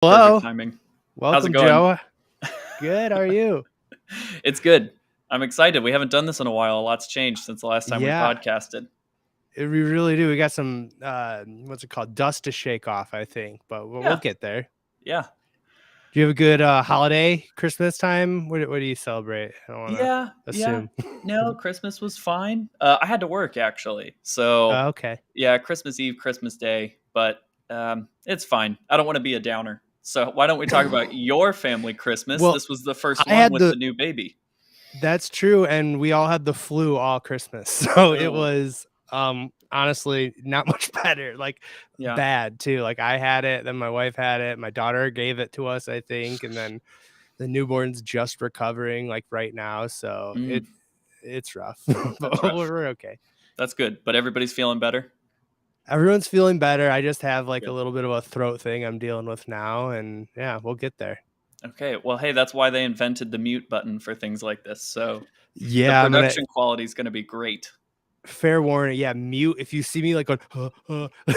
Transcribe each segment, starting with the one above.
Perfect Hello. timing. How's it Welcome, going? Joe. Good. How are you? It's good. I'm excited. We haven't done this in a while. A lot's changed since the last time we Yeah, podcasted. we really do. We got some, what's it called? Dust to shake off, I think, but we'll Yeah. get there. Yeah. Do you have a good holiday, Christmas time? What do you celebrate? I don't want to Yeah. Yeah. assume. No, Christmas was fine. I had to work actually. So, Okay. yeah, Christmas Eve, Christmas Day, but it's fine. I don't want to be a downer. So, why don't we talk about your family Christmas? Well, This was the first I one had with the new baby. that's true. And we all had the flu all Christmas. So it Oh, was, honestly not much better, like yeah. bad too. Like I had it, then my wife had it. My daughter gave it to us, I think. And then the newborn's just recovering like right now, so Mm, it's rough, that's but rough. we're okay. That's good. But everybody's feeling better. Everyone's feeling better. I just have like a Good. little bit of a throat thing I'm dealing with now, and yeah, we'll get there. Okay, well, hey, that's why they invented the mute button for things like this. So the Yeah, I'm gonna production quality is going to be great. fair warning. Yeah, mute if you see me like going,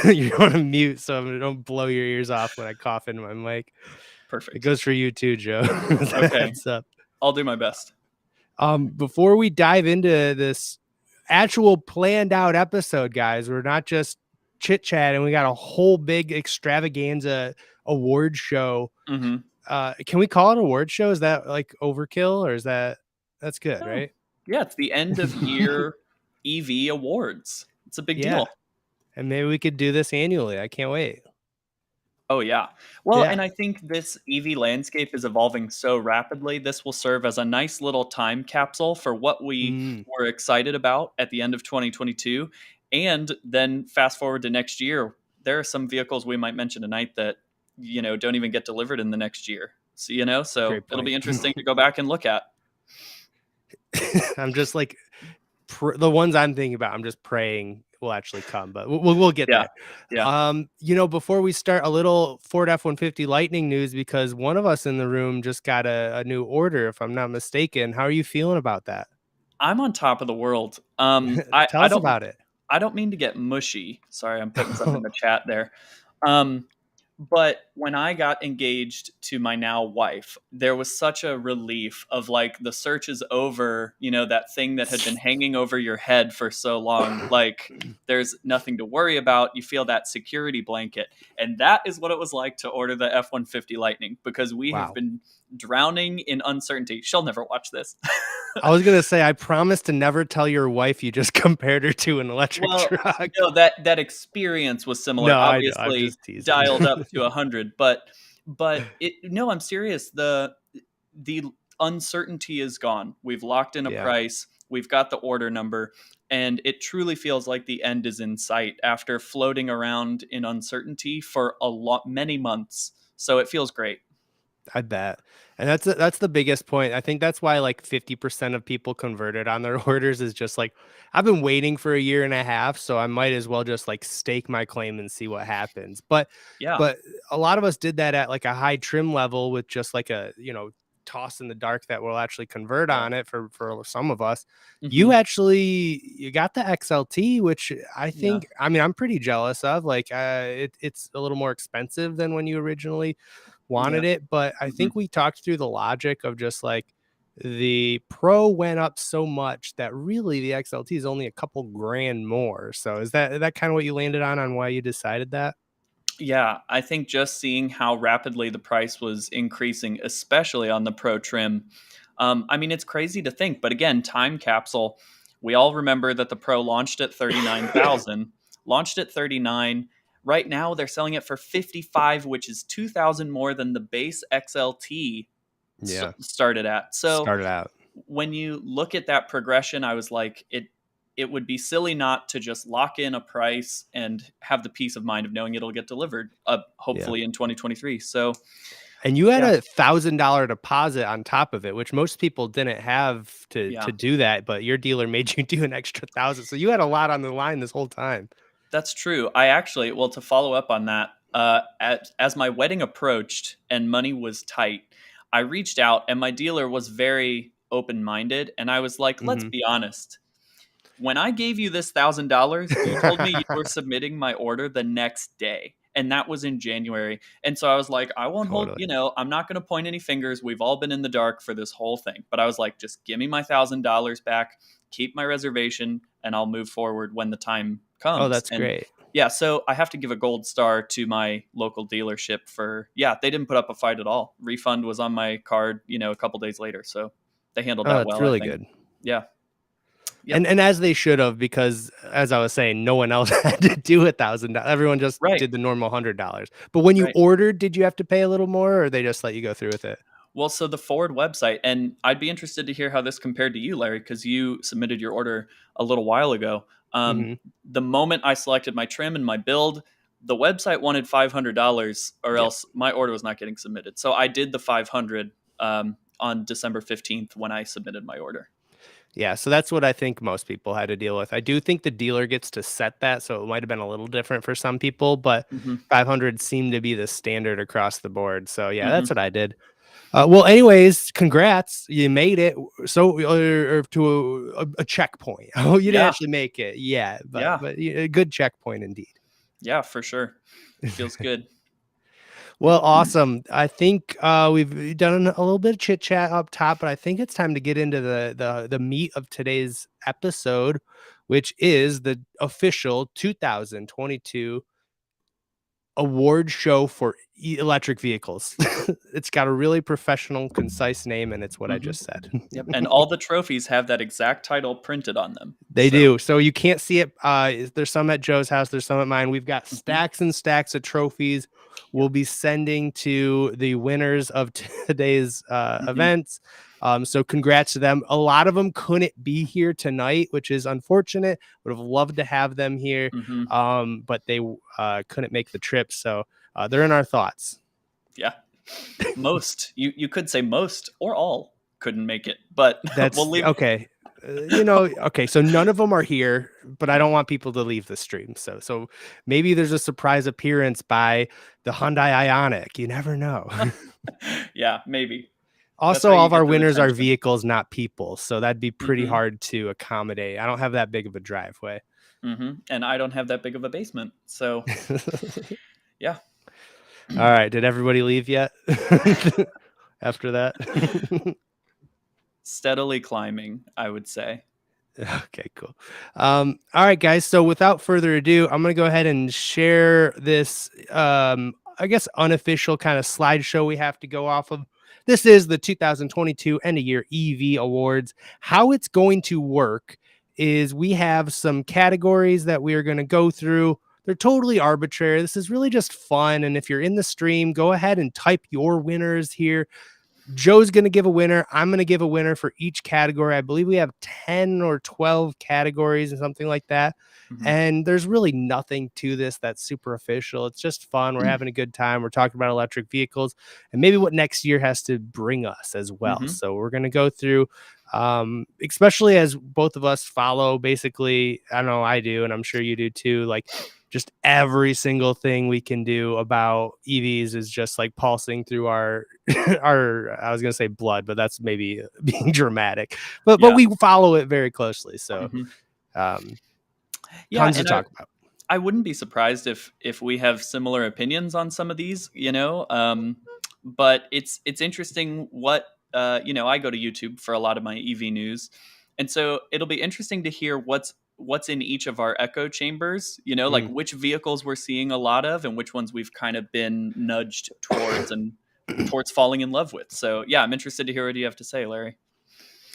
you're on a mute, so don't blow your ears off when I cough into my mic. It Perfect. goes for you too, Joe. Okay, Heads up. I'll do my best. Before we dive into this actual planned out episode, guys, we're not just chit chatting. We got a whole big extravaganza award show. Hmm. Can we call it award show? Is that like overkill, or is that's good, Oh, right? yeah, it's the end of year EV awards. It's a big Yeah, deal. and maybe we could do this annually. I can't wait. Oh, yeah. Well, Yeah. and I think this EV landscape is evolving so rapidly. This will serve as a nice little time capsule for what we Mm. were excited about at the end of 2022. And then fast forward to next year, there are some vehicles we might mention tonight that, don't even get delivered in the next year. So Great it'll be point. interesting to go back and look at. I'm just like the ones I'm thinking about. I'm just praying will actually come, but we'll get Yeah. there. Yeah. Before we start, a little Ford F-150 Lightning news, because one of us in the room just got a new order, if I'm not mistaken. How are you feeling about that? I'm on top of the world. I, Tell I us don't about it. I don't mean to get mushy. Sorry, I'm putting something in the chat there. Um, but when I got engaged to my now wife, there was such a relief of like the search is over, that thing that had been hanging over your head for so long. Like there's nothing to worry about. You feel that security blanket. And that is what it was like to order the F-150 Lightning because we have Wow. been drowning in uncertainty. She'll never watch this. I was gonna say, I promise to never tell your wife you just compared her to an electric Well, truck. no, that experience was similar. No, I know. I'm Obviously, just teasing. dialed up to 100, but it. No, I'm serious. The uncertainty is gone. We've locked in a Yeah, price. We've got the order number, and it truly feels like the end is in sight after floating around in uncertainty for many months. So it feels great. I bet. And that's the biggest point. I think that's why like 50% of people converted on their orders is just like, I've been waiting for a year and a half, so I might as well just like stake my claim and see what happens. Yeah. But a lot of us did that at like a high trim level with just like a, toss in the dark that will actually convert Yeah. on it for some of us. Hmm. You got the XLT, which Yeah. I mean, I'm pretty jealous of. Like it's a little more expensive than when you originally Yeah. wanted it, but I Hmm. think we talked through the logic of just like the Pro went up so much that really the XLT is only a couple grand more. So is that kind of what you landed on why you decided that? Yeah, I think just seeing how rapidly the price was increasing, especially on the Pro trim. I mean, it's crazy to think, but again, time capsule. We all remember that the Pro launched at 39,000, launched at 39. Right now, they're selling it for 55, which is 2,000 more than the base XLT Yeah, started at. So started out. when you look at that progression, I was like, it would be silly not to just lock in a price and have the peace of mind of knowing it'll get delivered, Yeah. hopefully in 2023. So And you had yeah, $1,000 deposit on top of it, which most people didn't have to yeah, do that, but your dealer made you do an extra thousand. So you had a lot on the line this whole time. that's true. I actually, well, to follow up on that, as my wedding approached and money was tight, I reached out and my dealer was very open minded, and I was like, let's Mhm. be honest. When I gave you this $1,000, you told me you were submitting my order the next day. And that was in January. And so I was like, I won't hold, Totally. I'm not going to point any fingers. We've all been in the dark for this whole thing. But I was like, just give me my $1,000 back, keep my reservation, and I'll move forward when the time Oh, comes. that's And great. yeah, so I have to give a gold star to my local dealership for, yeah, they didn't put up a fight at all. Refund was on my card, a couple days later. So they handled Oh, that that's well, I really think. good. Yeah. And Yep. as they should have, because as I was saying, no one else had to do $1,000. Everyone just Right. did the normal $100. But when you Right. ordered, did you have to pay a little more, or they just let you go through with it? Well, so the Ford website, and I'd be interested to hear how this compared to you, Larry, because you submitted your order a little while ago. Hmm. The moment I selected my trim and my build, the website wanted $500, or Yep. else my order was not getting submitted. So I did the 500 on December 15th when I submitted my order. Yeah, so that's what I think most people had to deal with. I do think the dealer gets to set that, so it might have been a little different for some people, but Hmm. 500 seemed to be the standard across the board. So yeah, that's Hmm. what I did. Well, anyways, congrats, you made it. So or to a checkpoint. Oh, you didn't Yeah. actually make it, yeah, but Yeah. a good checkpoint indeed. Yeah, for sure. Feels good. Well, awesome. I think we've done a little bit of chit chat up top, but I think it's time to get into the meat of today's episode, which is the official 2022 award show for electric vehicles. It's got a really professional, concise name, and it's what I Hmm. just said. Yep. And all the trophies have that exact title printed on them. They So, do. So you can't see it. There's some at Joe's house. There's some at mine. We've got mhm. stacks and stacks of trophies. Yep. We'll be sending to the winners of today's Hmm. events. So congrats to them. A lot of them couldn't be here tonight, which is unfortunate. Would have loved to have them here, Hmm. but they couldn't make the trip. So they're in our thoughts. Yeah. Most, you could say most or all couldn't make it, but we'll That's leave. okay. Okay, so none of them are here, but I don't want people to leave the stream. So maybe there's a surprise appearance by the Hyundai Ioniq. You never know. Yeah, maybe. That's how Also, all you of our get the winners are retention. vehicles, not people. So that'd be pretty Hmm. hard to accommodate. I don't have that big of a driveway. And I don't have that big of a basement. So, yeah. All right. Did everybody leave yet? After that? Steadily climbing, I would say. Okay, cool. All right, guys. So without further ado, I'm gonna go ahead and share this I guess unofficial kind of slideshow we have to go off of. This is the 2022 end of year EV awards. How it's going to work is we have some categories that we are going to go through. They're totally arbitrary. This is really just fun. And if you're in the stream, go ahead and type your winners here. Joe's going to give a winner. I'm going to give a winner for each category. I believe we have 10 or 12 categories and something like that. Hmm. And there's really nothing to this that's super official. It's just fun. We're having a good time. We're talking about electric vehicles and maybe what next year has to bring us as well. Hmm. So we're going to go through, especially as both of us follow basically, I don't know, I do, and I'm sure you do too, like just every single thing we can do about EVs is just like pulsing through our our I was gonna say blood, but that's maybe being dramatic. But Yeah. we follow it very closely. So Hmm. um Yeah. tons to And talk about. I wouldn't be surprised if we have similar opinions on some of these, but it's interesting what I go to YouTube for a lot of my EV news, and so it'll be interesting to hear what's in each of our echo chambers, like Mm. which vehicles we're seeing a lot of and which ones we've kind of been nudged towards and towards falling in love with. So yeah, I'm interested to hear what you have to say, Larry.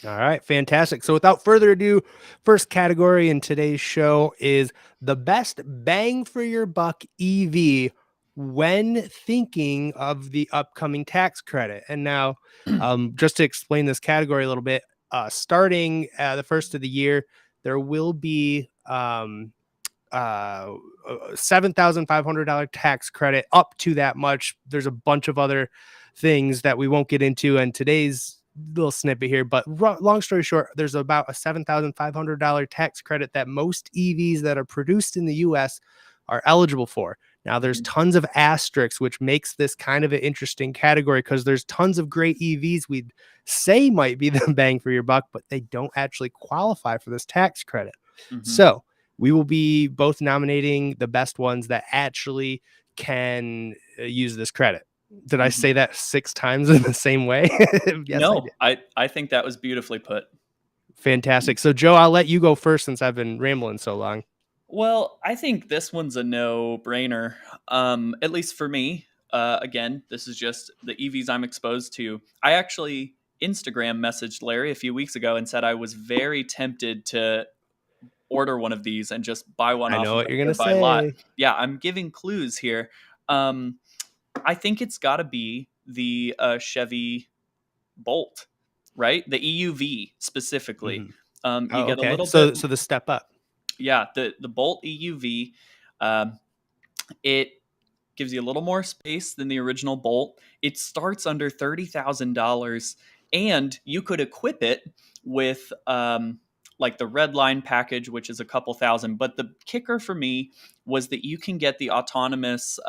All right, fantastic. So without further ado, first category in today's show is the best bang for your buck EV when thinking of the upcoming tax credit. And now, just to explain this category a little bit, starting the first of the year, there will be $7,500 tax credit up to that much. There's a bunch of other things that we won't get into in today's little snippet here, but long story short, there's about a $7,500 tax credit that most EVs that are produced in the US are eligible for. Now, there's Mhm. tons of asterisks, which makes this kind of an interesting category because there's tons of great EVs we'd say might be the bang for your buck, but they don't actually qualify for this tax credit. Mhm. So we will be both nominating the best ones that actually can use this credit. Did I Mhm. say that 6 times in the same way? Yes, I No, did. I think that was beautifully put. Fantastic. So, Joe, I'll let you go first since I've been rambling so long. Well, I think this one's a no-brainer, at least for me. Again, this is just the EVs I'm exposed to. I actually Instagram messaged Larry a few weeks ago and said I was very tempted to order one of these and just buy one I off know of what a you're going to nearby lot. say. Yeah, I'm giving clues here. Um, I think it's got to be the Chevy Bolt, right? The EUV specifically. Mhm. You Oh, get a okay. little bit, So the step up. yeah. The Bolt EUV, um, it gives you a little more space than the original Bolt. It starts under $30,000, and you could equip it with like the red line package, which is a couple thousand. But the kicker for me was that you can get the autonomous.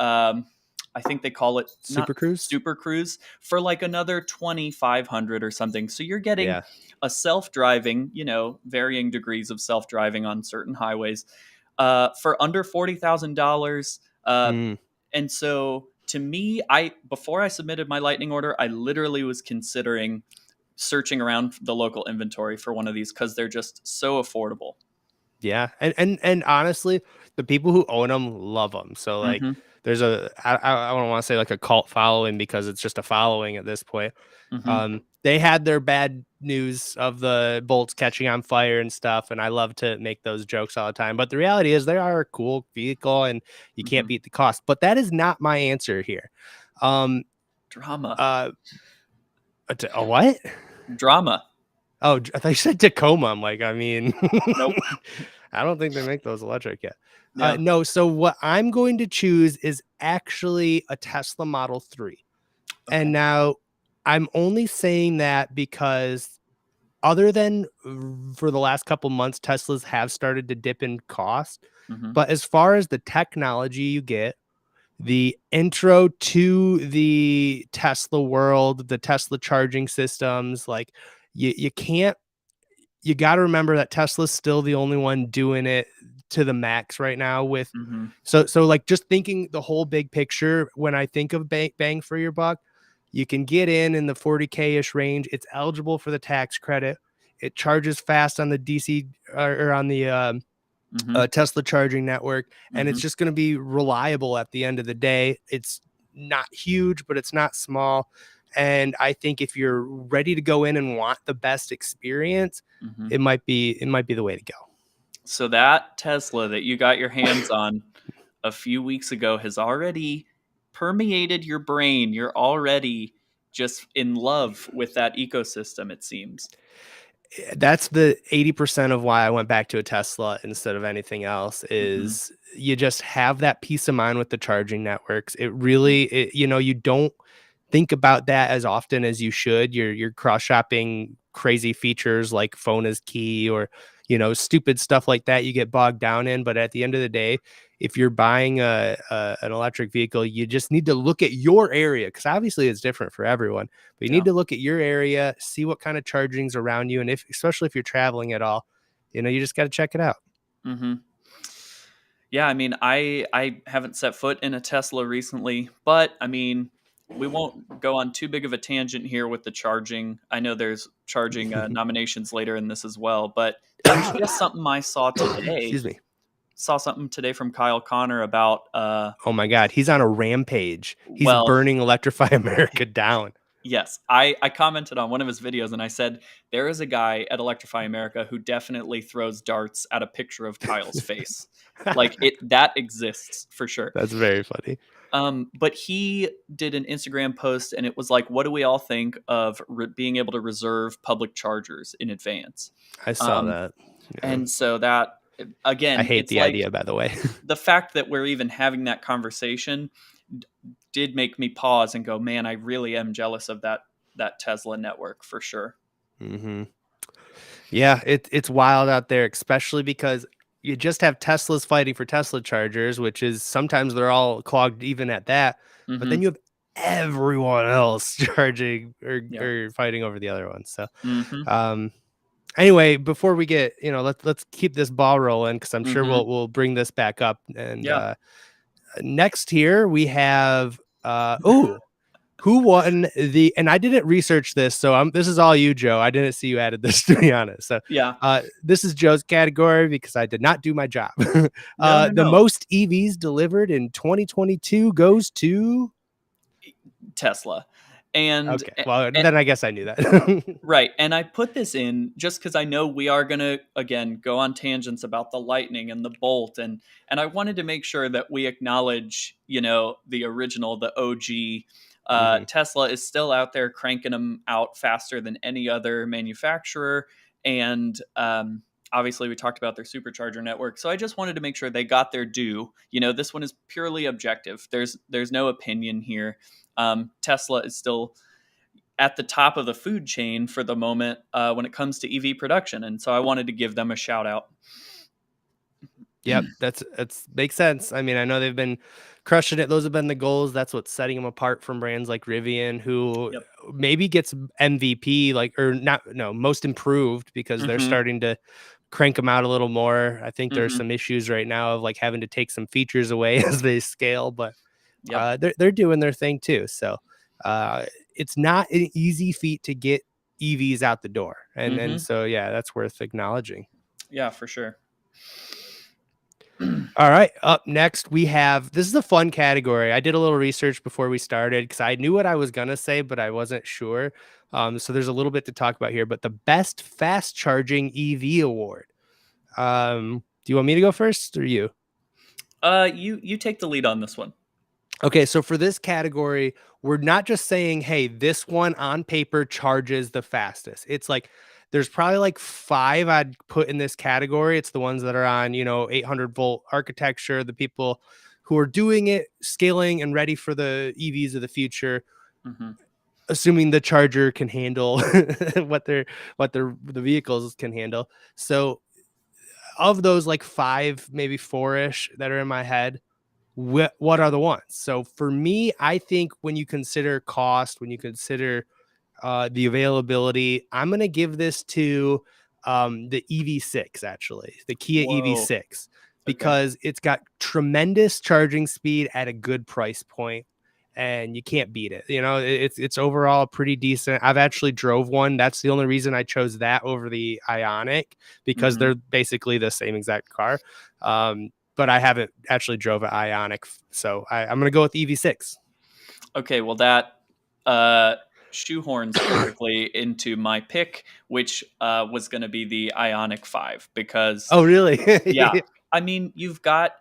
I think they call it not Super Cruise? Super Cruise for like another 2,500 or something. So you're getting Yeah. a self-driving, varying degrees of self-driving on certain highways for under $40,000. Mm. And so to me, I before I submitted my lightning order, I literally was considering searching around the local inventory for one of these because they're just so affordable. Yeah, and honestly, the people who own them love them. So like, Mm-hmm. there's I don't want to say like a cult following because it's just a following at this point. Mm-hmm. They had their bad news of the bolts catching on fire and stuff, and I love to make those jokes all the time. But the reality is, they are a cool vehicle, and you Mm-hmm. can't beat the cost. But that is not my answer here. Um, Drama. uh, a what? Drama. Oh, I thought you said Tacoma. I'm like, I mean, Nope. I don't think they make those electric yet. Yeah. No, so what I'm going to choose is actually a Tesla Model 3. Okay. And now I'm only saying that because other than for the last couple months, Teslas have started to dip in cost. Mm-hmm. But as far as the technology you get, the intro to the Tesla world, the Tesla charging systems, like you can't you got to remember that Tesla's still the only one doing it to the max right now with Mm-hmm. so like just thinking the whole big picture when I think of bang for your buck, you can get in the 40K ish range. It's eligible for the tax credit. It charges fast on the DC or on the Mm-hmm. Tesla charging network, and Mm-hmm. it's just going to be reliable at the end of the day. It's not huge, but it's not small. And I think if you're ready to go in and want the best experience, Mm-hmm. it might be the way to go. So that Tesla that you got your hands on a few weeks ago has already permeated your brain. You're already just in love with that ecosystem, it seems. That's the 80% of why I went back to a Tesla instead of anything else Mm-hmm. is you just have that peace of mind with the charging networks. It really, you don't think about that as often as you should. You're cross shopping crazy features like phone is key or stupid stuff like that you get bogged down in. But at the end of the day, if you're buying an electric vehicle, you just need to look at your area because obviously it's different for everyone. But you Yeah. need to look at your area, see what kind of charging's around you, and especially if you're traveling at all, you just got to check it out. Mm-hmm. Yeah, I mean, I haven't set foot in a Tesla recently, but I mean, we won't go on too big of a tangent here with the charging. I know there's charging nominations later in this as well, but there's just something I saw today. Excuse me. Saw something today from Kyle Connor about Oh my God, he's on a rampage. He's well, burning Electrify America down. yes, I commented on one of his videos and I said there is a guy at Electrify America who definitely throws darts at a picture of Kyle's face. Like it that exists for sure. That's very funny. But he did an Instagram post and it was like, what do we all think of being able to reserve public chargers in advance? I saw Um, that. Yeah. and so that I again, hate it's the like idea, by the way. the fact that we're even having that conversation did make me pause and go, man, I really am jealous of that Tesla network for sure. hmm Yeah, it's wild out there, especially because you just have Teslas fighting for Tesla chargers, which is sometimes they're all clogged even at that. But Hmm. then you have everyone else charging Yeah. or fighting over the other ones. So Hmm. um anyway, before we let's keep this ball rolling because I'm sure Hmm. we'll bring this back up and Yeah. Next here we have who won the, and I didn't research this, so this is all you, Joe. I didn't see you added this, to be honest. So Yeah. this is Joe's category because I did not do my job. No, no, The no. most EVs delivered in 2022 goes to Tesla. And okay. Well, then I guess I knew that. right. And I put this in just because I know we are going to, again, go on tangents about the Lightning and the Bolt. And I wanted to make sure that we acknowledge, the original, the OG. Mhm. Tesla is still out there cranking them out faster than any other manufacturer. And obviously, we talked about their supercharger network. So I just wanted to make sure they got their due. This one is purely objective. There's no opinion here. Tesla is still at the top of the food chain for the moment when it comes to EV production. And so I wanted to give them a shout out. Yep, that's makes sense. I mean, I know they've been crushing it. Those have been the goals. That's what's setting them apart from brands like Rivian, who Yep. maybe gets MVP, like, or not, no, most improved, because they're Mm-hmm. starting to crank them out a little more. I think there's Mm-hmm. some issues right now of like having to take some features away as they scale, but Yep. they're doing their thing too. So it's not an easy feat to get EVs out the door, and Mm-hmm. so yeah, that's worth acknowledging. Yeah, for sure. All right, up next we have, this is a fun category. I did a little research before we started because I knew what I was gonna say, but I wasn't sure. So there's a little bit to talk about here. But the best fast charging EV award. Do you want me to go first or you? You take the lead on this one. Okay, so for this category, we're not just saying, hey, this one on paper charges the fastest. It's like there's probably like five I'd put in this category. It's the ones that are on, 800-volt architecture, the people who are doing it, scaling, and ready for the EVs of the future, Mm-hmm. assuming the charger can handle the vehicles can handle. So of those like five, maybe four-ish that are in my head, what are the ones? So for me, I think when you consider cost, when you consider the availability, I'm going to give this to the EV6, actually, the Kia Whoa. EV6, Okay. because it's got tremendous charging speed at a good price point, and you can't beat it. It's overall pretty decent. I've actually drove one. That's the only reason I chose that over the Ionic, because Mm-hmm. they're basically the same exact car. But I haven't actually drove an Ionic, so I'm going to go with EV6. Okay. Well, that uh, shoehorns perfectly into my pick, which was going to be the Ionic 5, because, Oh, really? yeah, I mean, you've got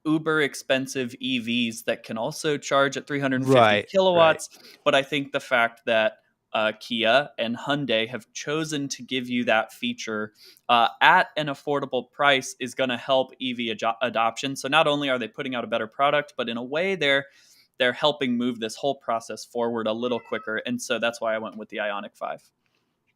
uber expensive EVs that can also charge at 350 Right, right. kilowatts. But I think the fact that Kia and Hyundai have chosen to give you that feature at an affordable price is going to help adoption. So not only are they putting out a better product, but in a way they're helping move this whole process forward a little quicker. And so that's why I went with the Ionic 5.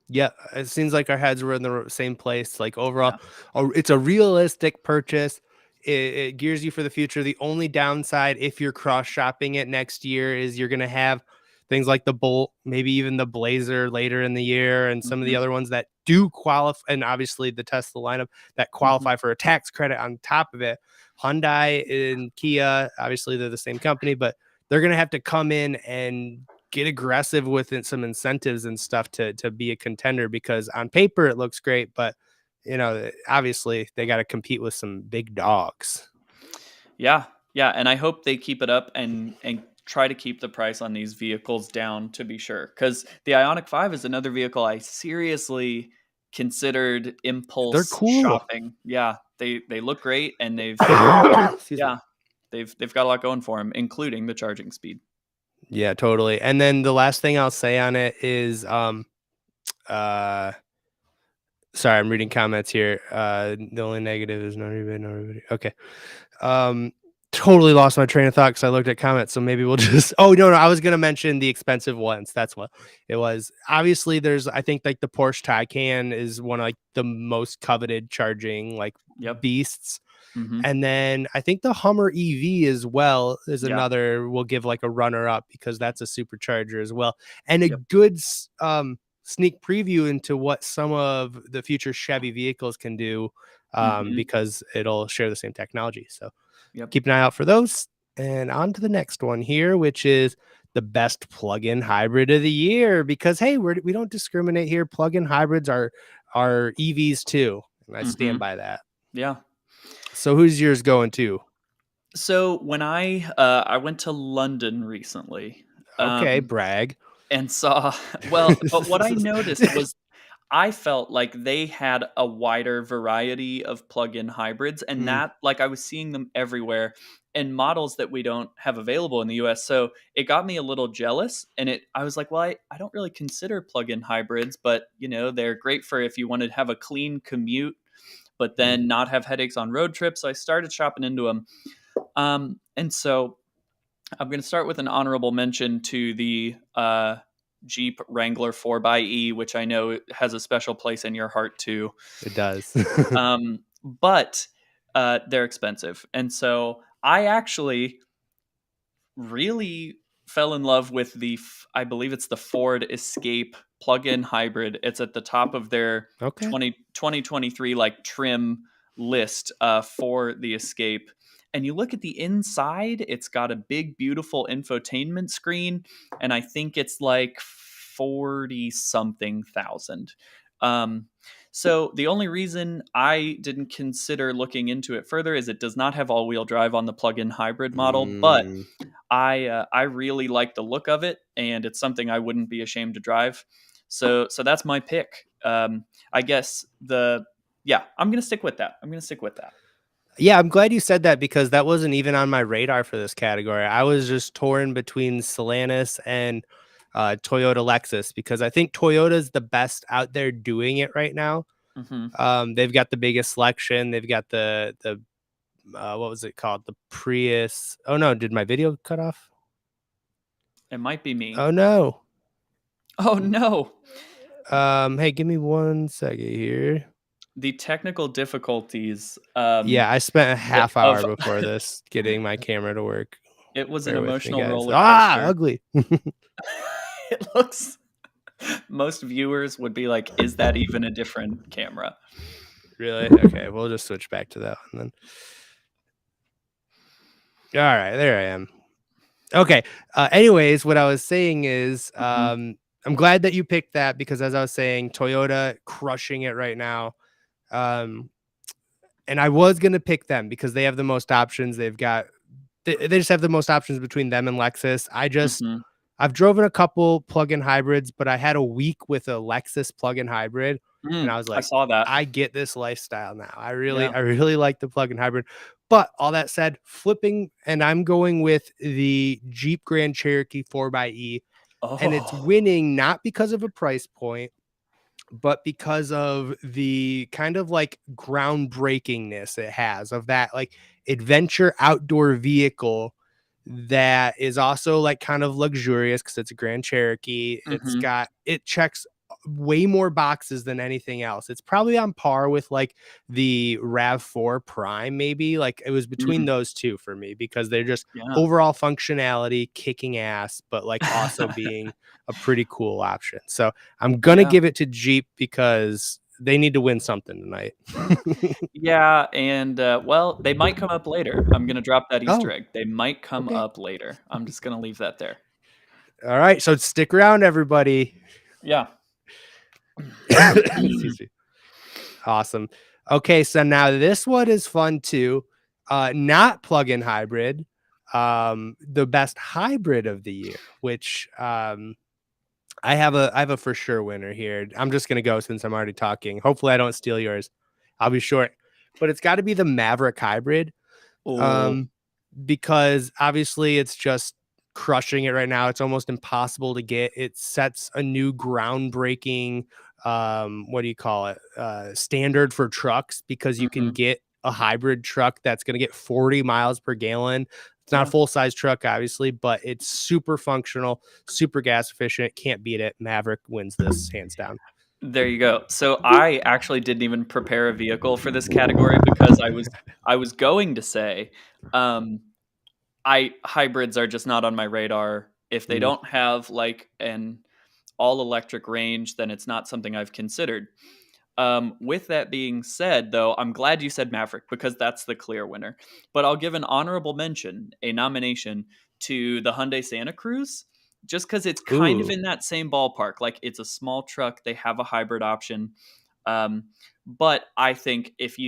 Yeah, it seems like our heads were in the same place. Like overall, Yeah. it's a realistic purchase. It gears you for the future. The only downside, if you're cross shopping it next year, is you're going to have things like the Bolt, maybe even the Blazer later in the year, and some of the Hmm. other ones that do qualify, and obviously the Tesla lineup that Hmm. qualify for a tax credit on top of it. Hyundai and Kia, obviously they're the same company, but they're going to have to come in and get aggressive with some incentives and stuff to be a contender, because on paper it looks great, but obviously they got to compete with some big dogs. Yeah, yeah, and I hope they keep it up and try to keep the price on these vehicles down, to be sure. Because the Ionic 5 is another vehicle I seriously considered They're impulse cool. shopping. Yeah, they look great, and Excuse me. yeah, they've got a lot going for them, including the charging speed. Yeah, totally. And then the last thing I'll say on it is uh sorry, I'm reading comments here. The only negative is no rebate, no rebate. Okay. Um, totally lost my train of thought because I looked at comments. So maybe we'll just. Oh no, I was gonna mention the expensive ones. That's what it was. Obviously, I think like the Porsche Taycan is one of like the most coveted charging like Yep. beasts. Hmm. And then I think the Hummer EV as well is Yeah. another. We'll give like a runner up because that's a supercharger as well, and a Yep. good sneak preview into what some of the future Chevy vehicles can do, Hmm. because it'll share the same technology. So Yep. keep an eye out for those. And on to the next one here, which is the best plug-in hybrid of the year. Because hey, we don't discriminate here. Plug-in hybrids are EVs too, and I stand Mhm. by that. Yeah. So who's yours going to? So when I went to London recently, Okay, um, brag. and saw well, but what I noticed was I felt like they had a wider variety of plug-in hybrids, and Mm, that like I was seeing them everywhere and models that we don't have available in the US. So it got me a little jealous, and it I was like, well, I don't really consider plug-in hybrids, but you know, they're great for if you want to have a clean commute, but mm. then not have headaches on road trips. So I started shopping into them. And so I'm going to start with an honorable mention to the Jeep Wrangler 4xe, which I know has a special place in your heart too. It does. But they're expensive. And so I actually really fell in love with I believe it's the Ford Escape plug-in hybrid. It's at the top of their Okay. 2023 like trim list for the Escape. And you look at the inside, it's got a big, beautiful infotainment screen, and I think it's like 40 something thousand. Um, so the only reason I didn't consider looking into it further is it does not have all-wheel drive on the plug-in hybrid model, but Mm. I really like the look of it, and it's something I wouldn't be ashamed to drive. So that's my pick. I guess I'm gonna stick with that. I'm gonna stick with that. Yeah, I'm glad you said that because that wasn't even on my radar for this category. I was just torn between Stellantis and Toyota Lexus because I think Toyota's the best out there doing it right now. Hmm. They've got the biggest selection. They've got the what was it called? The Prius. Oh no, did my video cut off? It might be me. Oh no. Oh no, Hey, give me 1 second here. the technical difficulties Yeah, I spent a half of hour before this getting my camera to work. it was an Bear with me, emotional guys. roller Ah, coaster. ugly. It looks. Most viewers would be like, "Is that even a different camera?" Really? Okay, we'll just switch back to that one then. All right, there I am. Okay. Anyways, what I was saying is, Hmm. I'm glad that you picked that because as I was saying, Toyota crushing it right now. Um, and I was gonna pick them because they have the most options. They just have the most options between them and Lexus. Hmm. I've driven a couple plug-in hybrids, but I had a week with a Lexus plug-in hybrid, and I was I like, saw that. I get this lifestyle now. Yeah. I really like the plug-in hybrid. But all that said, flipping, and I'm going with the Jeep Grand Cherokee 4xe, and it's Oh. winning not because of a price point, but because of the kind of like groundbreakingness it has of that like adventure outdoor vehicle that is also like kind of luxurious because it's a Grand Cherokee. Hmm. It checks way more boxes than anything else. It's probably on par with like the RAV4 Prime, maybe. Like it was between Mm, those two for me because they're just yeah. overall functionality kicking ass, but like also being a pretty cool option. So I'm gonna Yeah. give it to Jeep because they need to win something tonight. Yeah, and, well, they might come up later. I'm gonna drop that Easter Oh, egg. They might come okay. up later. I'm just gonna leave that there. All right. So stick around, everybody. Yeah. Excuse me. Awesome. Okay, so now this one is fun too. Not plug-in hybrid. The best hybrid of the year, which I have a for sure winner here. I'm just gonna go since I'm already talking. Hopefully I don't steal yours. I'll be short. But it's got to be the Maverick hybrid. Oh, Um, because obviously it's just crushing it right now. It's almost impossible to get. It sets a new groundbreaking what do you call it? Standard for trucks because you can mhm. get a hybrid truck that's going to get 40 miles per gallon. It's not a Yeah. full size truck, obviously, but it's super functional, super gas efficient. Can't beat it. Maverick wins this hands down. There you go. So I actually didn't even prepare a vehicle for this category because I was going to say, um, I hybrids are just not on my radar. If they Mm, don't have, like, an all-electric range, then it's not something I've considered. With that being said, though, I'm glad you said Maverick because that's the clear winner. But I'll give an honorable mention, a nomination to the Hyundai Santa Cruz, just because it's kind of Ooh, in that same ballpark. Like it's a small truck, they have a hybrid option. Um, but I think if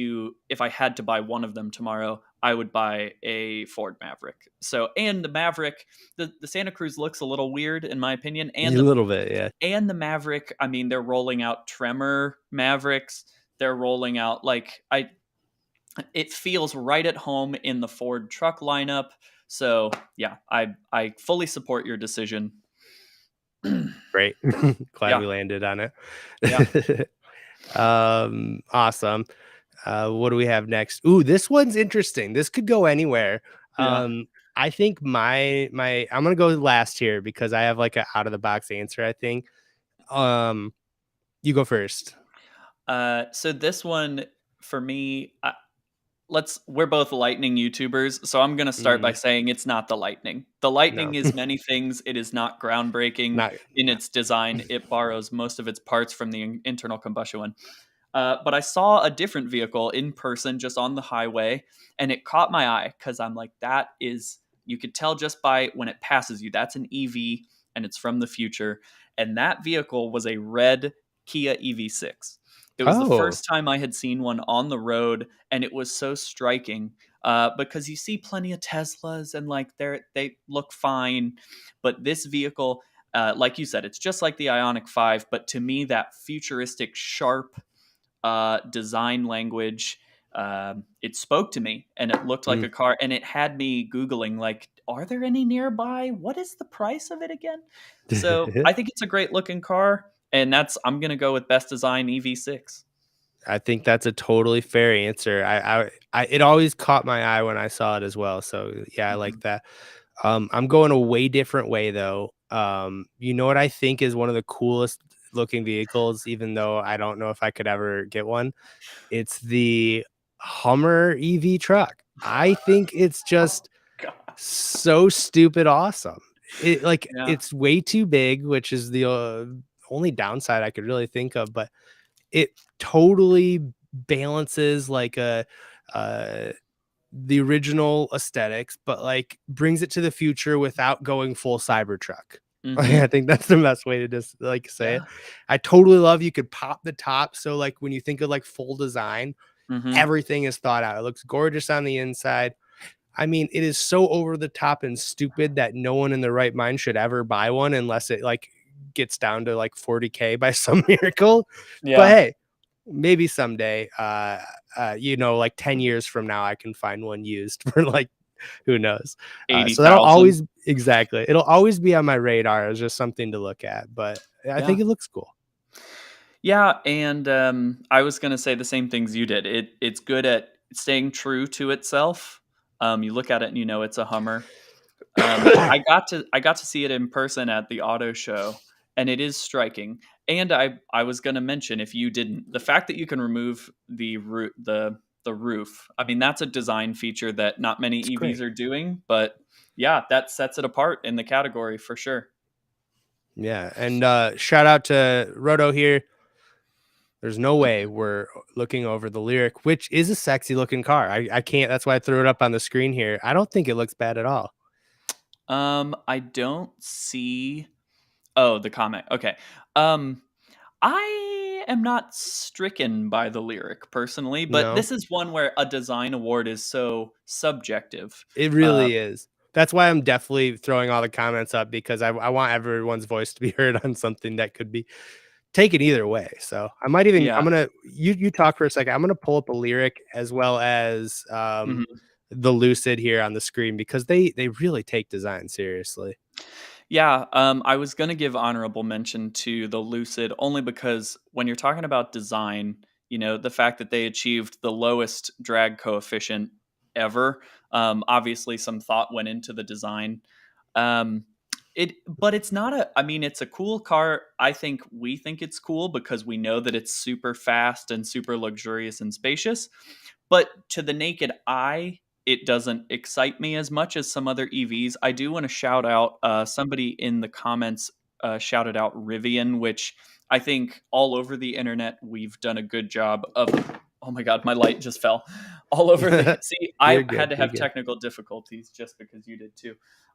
I had to buy one of them tomorrow, I would buy a Ford Maverick. So and the Maverick, the Santa Cruz looks a little weird in my opinion, a little bit, yeah. and the Maverick, I mean, they're rolling out Tremor Mavericks. They're rolling out like I it feels right at home in the Ford truck lineup. So, yeah, I fully support your decision. Great. Glad Yeah. we landed on Yeah. it. Awesome. What do we have next? Ooh, this one's interesting. This could go anywhere. Yeah. I think my I'm gonna go last here because I have like a out of the box answer, I think. Um, you go first. So this one for me, we're both lightning YouTubers, so I'm going to start by Mm, saying it's not the lightning. The lightning no, is many things. It is not groundbreaking not in no. its design. It borrows most of its parts from the internal combustion one. But I saw a different vehicle in person just on the highway, and it caught my eye because I'm like, that is, you could tell just by when it passes you, that's an EV and it's from the future. And that vehicle was a red Kia EV6. It was the Oh, first time I had seen one on the road, and it was so striking because you see plenty of Teslas and like they look fine, but this vehicle, like you said, it's just like the Ionic 5, but to me, that futuristic, sharp design language. It spoke to me and it looked like mm. a car and it had me Googling, like, are there any nearby? What is the price of it again? So I think it's a great looking car. And I'm going to go with best design EV6. I think that's a totally fair answer. It always caught my eye when I saw it as well. So yeah, I like Mhm. that. I'm going a way different way though. You know what I think is one of the coolest looking vehicles, even though I don't know if I could ever get one. It's the Hummer EV truck. I think it's Oh, just God. so stupid awesome. Yeah. It's way too big, which is the only downside I could really think of, but it totally balances like a uh the original aesthetics, but like brings it to the future without going full Cybertruck. I Hmm. think that's the best way to just like say it. Yeah. I totally love you could pop the top. So like when you think of like full design, Hmm. everything is thought out. It looks gorgeous on the inside. I mean, it is so over the top and stupid that no one in their right mind should ever buy one unless it like gets down to like 40K by some miracle. But Yeah. hey, maybe someday, like 10 years from now, I can find one used for like, who knows? So that'll 80,000. always, exactly. It'll always be on my radar as just something to look at, but I Yeah. think it looks cool. Yeah, and I was gonna say the same things you did. It's good at staying true to itself. You look at it and you know it's a Hummer. I got to see it in person at the auto show, and it is striking. And I was gonna mention, if you didn't, the fact that you can remove the roof. I mean, that's a design feature that not many It's EVs great. are doing, but yeah, that sets it apart in the category for sure. Yeah. And shout out to Roto here. There's no way we're looking over the Lyric, which is a sexy looking car. I can't. That's why I threw it up on the screen here. I don't think it looks bad at all. I don't see. Oh, the comment. Okay. Um, I am not stricken by the lyric personally, but No, this is one where a design award is so subjective. it Uh, really is. That's why I'm definitely throwing all the comments up because I want everyone's voice to be heard on something that could be taken either way. So I might even yeah. I'm gonna you talk for a second. I'm gonna pull up a Lyric as well as Mhm. the Lucid here on the screen because they really take design seriously. Yeah, I was gonna give honorable mention to the Lucid only because when you're talking about design, the fact that they achieved the lowest drag coefficient ever, obviously some thought went into the design. Um, but it's not a. I mean, it's a cool car. I think we think it's cool because we know that it's super fast and super luxurious and spacious. But to the naked eye, it doesn't excite me as much as some other EVs. I do want to shout out somebody in the comments shouted out Rivian, which I think all over the internet, we've done a good job of. Oh my God, my light just fell. All over the. See, You're I had good. to You're have good. technical difficulties just because you did too.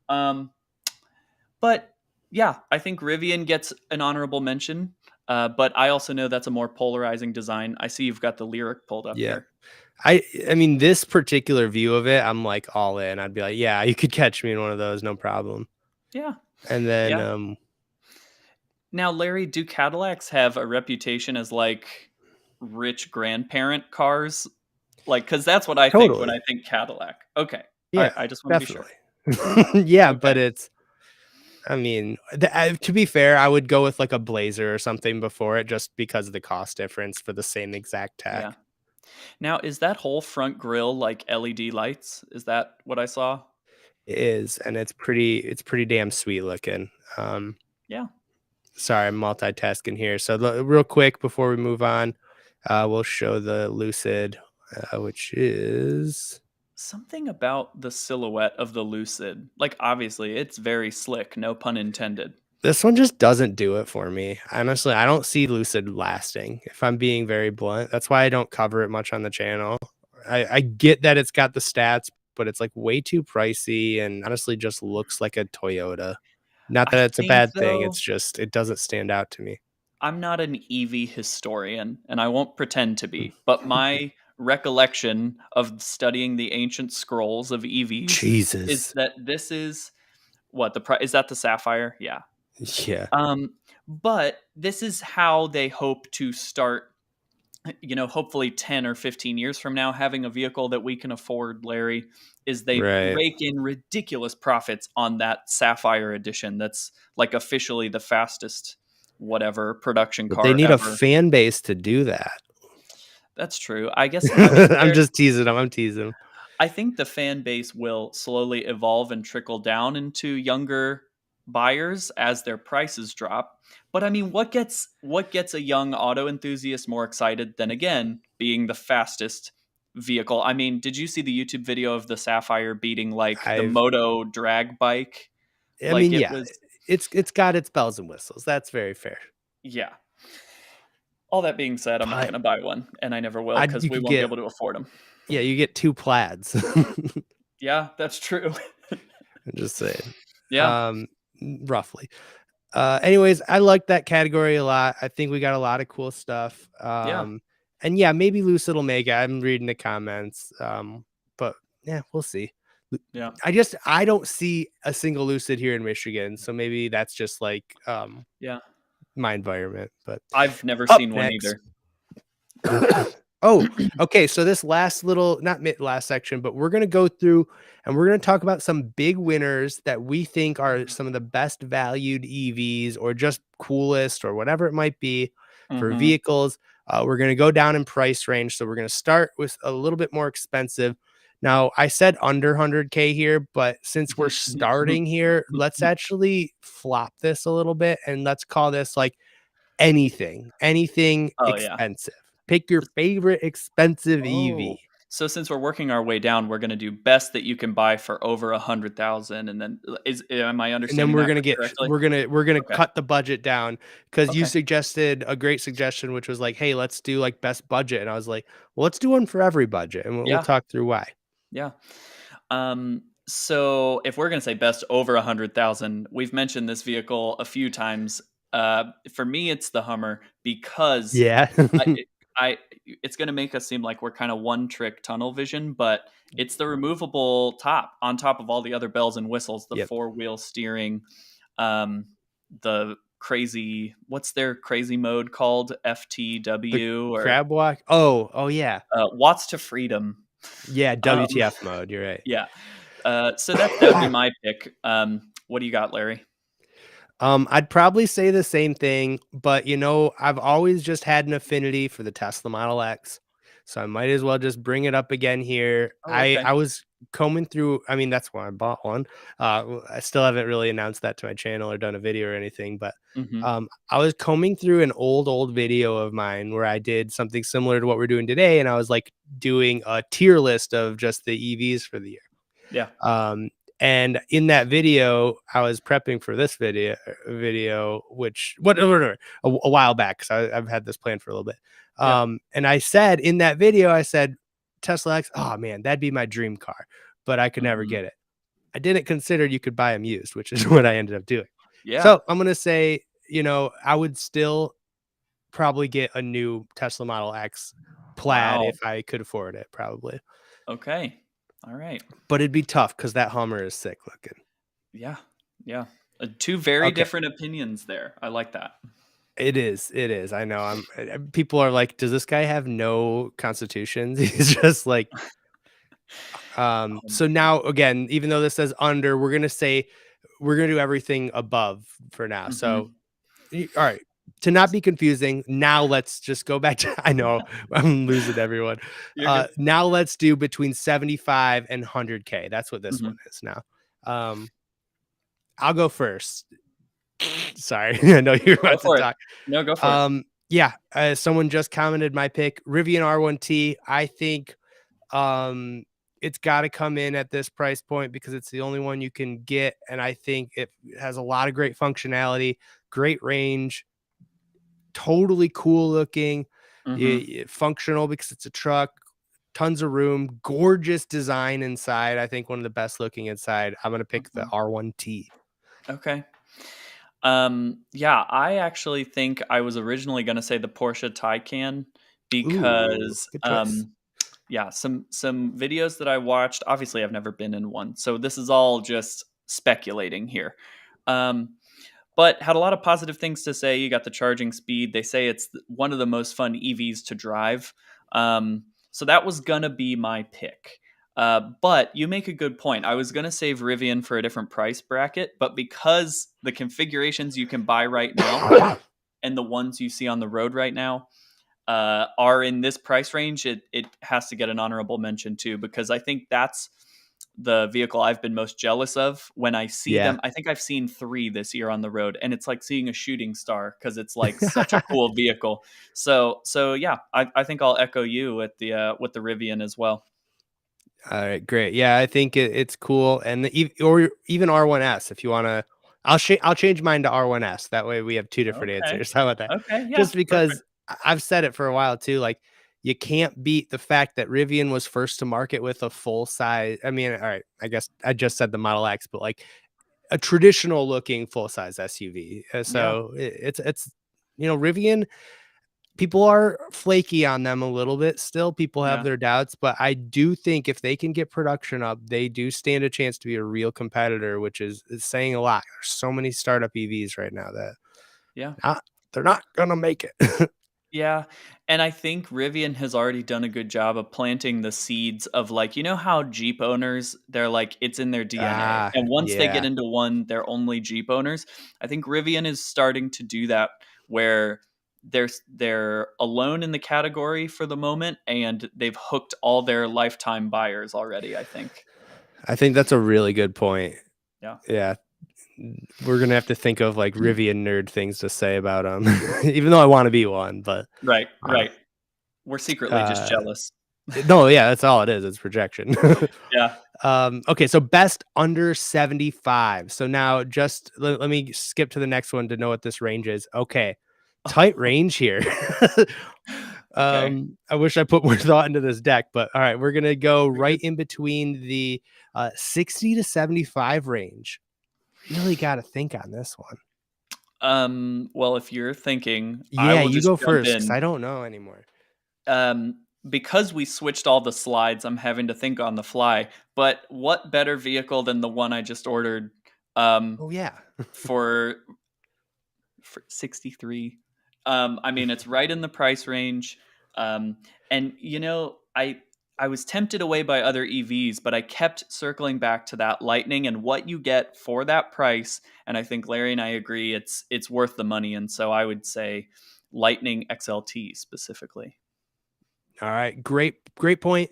Um, but yeah, I think Rivian gets an honorable mention. But I also know that's a more polarizing design. I see you've got the Lyric pulled up Yeah. here. I mean, this particular view of it, I'm like all in. I'd be like, yeah, you could catch me in one of those, no problem. Yeah, And then yeah. Now, Larry, do Cadillacs have a reputation as like rich grandparent cars? Like, because that's what I think when totally. I think Cadillac. Okay, Yeah, I just want to be sure. definitely. Yeah, Okay, but it's I mean, to be fair, I would go with like a Blazer or something before it just because of the cost difference for the same exact yeah. tech. Now, is that whole front grille like LED lights? Is that what I saw? It is, and it's pretty damn sweet looking. Um, Yeah. Sorry, I'm multitasking here. So real quick before we move on, we'll show the Lucid, which is Something about the silhouette of the Lucid. Like, obviously, it's very slick, no pun intended. this one just doesn't do it for me. Honestly, I don't see Lucid lasting, if I'm being very blunt. That's why I don't cover it much on the channel. I get that it's got the stats, but it's like way too pricey and honestly just looks like a Toyota. Not I that it's a think, bad thing. It's though, just it doesn't stand out to me. I'm not an EV historian, and I won't pretend to be, but my recollection of studying the ancient scrolls of EVs is Jesus. that this is what the price is that the Sapphire? Yeah. Yeah. Um, but this is how they hope to start, hopefully 10 or 15 years from now, having a vehicle that we can afford, Larry, is they Right. rake in ridiculous profits on that Sapphire edition. That's like officially the fastest, whatever, production But they car need a ever. fan base to do that. That's true. I mean, I'm just teasing them. I'm teasing them. I think the fan base will slowly evolve and trickle down into younger buyers as their prices drop. But I mean, what gets a young auto enthusiast more excited than again being the fastest vehicle? I mean, did you see the YouTube video of the Sapphire beating like the I've Moto drag bike? I Like mean, it yeah, was it's got its bells and whistles. That's very fair. yeah. All that being said, I'm not going But to buy one and I never will cuz you we could won't be get able to afford them. yeah, you get two plaids. Yeah, that's true. I'm just saying. Yeah. Um, roughly. Anyways, I like that category a lot. I think we got a lot of cool stuff. Yeah. And yeah, maybe Lucid will make it. I'm reading the comments. But yeah, we'll see. Yeah. I don't see a single Lucid here in Michigan, so maybe that's just like Yeah. my environment. But I've never up seen one next. either. Oh, okay. So this last little, not mid last section, but we're gonna go through and we're gonna talk about some big winners that we think are some of the best valued EVs or just coolest or whatever it might be for Mhm. vehicles. We're gonna go down in price range. So we're gonna start with a little bit more expensive. Now, I said under 100K here, but since we're starting here, let's actually flop this a little bit and let's call this like anything Oh, yeah. expensive. Pick your favorite expensive EV. Oh. So since we're working our way down, we're gonna do best that you can buy for over 100,000, and then is am I And then understanding that correctly? we're gonna Okay. cut the budget down because you Okay. suggested a great suggestion, which was like, hey, let's do like best budget. And I was like, well, let's do one for every budget, and we'll Yeah. talk through why. Yeah. So if we're gonna say best over 100,000, we've mentioned this vehicle a few times. For me, it's the Hummer because Yeah. I I it's gonna make us seem like we're kinda one trick tunnel vision, but it's the removable top on top of all the other bells and whistles, the Yep. four-wheel steering, um, the crazy what's their crazy mode called? The FTW or, crab walk. Oh yeah. watts to freedom. Yeah, Um, WTF mode. You're right. yeah. So that would be my pick. What do you got, Larry? I'd probably say the same thing, but I've always just had an affinity for the Tesla Model X. So I might as well just bring it up again here. Oh, I okay. I was combing through, I mean, that's why I bought one. I still haven't really announced that to my channel or done a video or anything, but Mhm. I was combing through an old video of mine where I did something similar to what we're doing today, and I was like doing a tier list of just the EVs for the year. Yeah. Um, And in that video, I was prepping for this video, which whatever a while back because I've had this plan for a little bit. Yeah. And I said in that video, I said Tesla X. Oh man, that'd be my dream car, but I could never Mhm. get it. I didn't consider you could buy them used, which is what I ended up doing. Yeah. So I'm gonna say, I would still probably get a new Tesla Model X plaid Wow. if I could afford it, probably. Okay. All right. But it'd be tough because that Hummer is sick looking. Yeah. Yeah. Two very Okay. different opinions there. I like that. It is. It is. I know. People are like, does this guy have no constitutions? He's just like, Um, so now again, even though this says under, we're gonna say we're gonna do everything above for now. So mhm. all right. To not be confusing, now let's just go back to I know I'm losing everyone. You're good. Now let's do between 75 and 100K. That's what this one Mhm. is now. Um, I'll go first. Sorry, I know you're Go about to for it. talk. No, go for it. Yeah, someone just commented my pick, Rivian R1T. I think um, it's got to come in at this price point because it's the only one you can get, and I think it has a lot of great functionality, great range, totally cool looking, Mhm. functional because it's a truck, tons of room, gorgeous design inside. I think one of the best looking inside. I'm gonna pick the Mhm. R1T. Okay. Yeah, I actually think I was originally going to say the Porsche Taycan Ooh, because good choice. yeah, some videos that I watched, obviously I've never been in one. So this is all just speculating here. Um but had a lot of positive things to say. You got the charging speed. They say it's one of the most fun EVs to drive. So that was gonna be my pick. But you make a good point. I was gonna save Rivian for a different price bracket, but because the configurations you can buy right now and the ones you see on the road right now are in this price range, it has to get an honorable mention too, because I think that's the vehicle I've been most jealous of when I see Yeah. them. I think I've seen 3 this year on the road, and it's like seeing a shooting star because it's like such a cool vehicle. So yeah, I think I'll echo you with the Rivian as well. All right, great. Yeah, I think it's cool, and or even R1S if you want to. I'll change mine to R1S. That way we have two different Okay. answers. How about that? Okay. Yeah. Just because Perfect. I've said it for a while too. Like you can't beat the fact that Rivian was first to market with a full size. I mean, all right, I guess I just said the Model X, but like a traditional looking full size SUV. Yeah. So it's Rivian, people are flaky on them a little bit still. People have Yeah. their doubts, but I do think if they can get production up, they do stand a chance to be a real competitor, which is saying a lot. There's so many startup EVs right now that Yeah. they're not gonna make it. Yeah, and I think Rivian has already done a good job of planting the seeds of like, how Jeep owners, they're like, it's in their DNA. Ah, And once they get yeah. into one, they're only Jeep owners. I think Rivian is starting to do that where they're alone in the category for the moment and they've hooked all their lifetime buyers already, I think. I think that's a really good point. Yeah. Yeah. We're gonna have to think of like Rivian nerd things to say about them, even though I want to be one. But Right, uh, right. We're secretly just uh, jealous. no, yeah, that's all it is. It's projection. Yeah. Okay, so best under 75. So now just let me skip to the next one to know what this range is. Okay, tight range here. Okay. I wish I put more thought into this deck, but all right, we're gonna go You're right good. in between the 60 to 75 range. Really got to think on this one. Well, if you're thinking, I Yeah, will you just go jump first because in. I don't know anymore. Because we switched all the slides, I'm having to think on the fly. But what better vehicle than the one I just ordered um, Oh yeah. for 63? I mean, it's right in the price range. And I was tempted away by other EVs, but I kept circling back to that Lightning and what you get for that price. And I think Larry and I agree it's worth the money. And so I would say Lightning XLT specifically. All right, great point.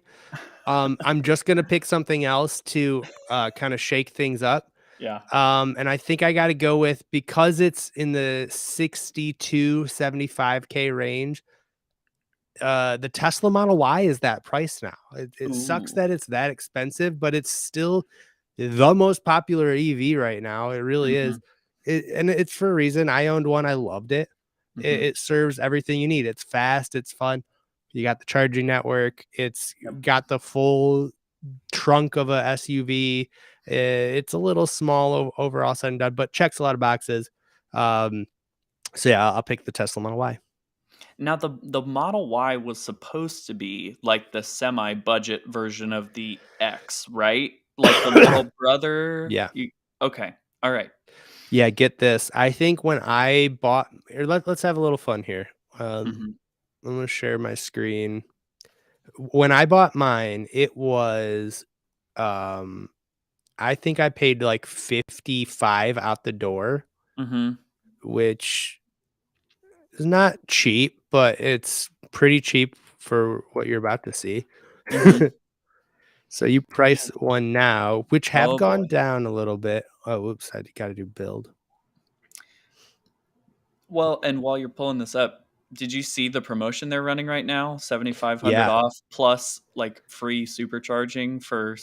I'm just gonna pick something else to kind of shake things up. Yeah. And I think I got to go with because it's in the 62 75K range. The Tesla Model Y is that price now. It sucks Ooh. that it's that expensive, but it's still the most popular EV right now. It really is. Mhm. And it's for a reason. I owned one. I loved it. It, Mhm. it serves everything you need. It's fast. It's fun. You got the charging network. It's Yep. got the full trunk of a SUV. It's a little small overall said and done, but checks a lot of boxes. Um, so yeah, I'll pick the Tesla Model Y. Now the Model Y was supposed to be like the semi-budget version of the X, right? Like the little brother? Yeah. You okay. All right. Yeah, get this. I think when I bought or let's have a little fun here. Um, Mhm. I'm gonna share my screen. When I bought mine, it was um I think I paid like 55 out the door, Mhm. which is not cheap, but it's pretty cheap for what you're about to see. Mhm. So you Yeah. price one now, which have Oh boy. gone down a little bit. Oh, whoops, I gotta do build. Well, and while you're pulling this up, did you see the promotion they're running right now? 7,500 Yeah, off plus like free supercharging for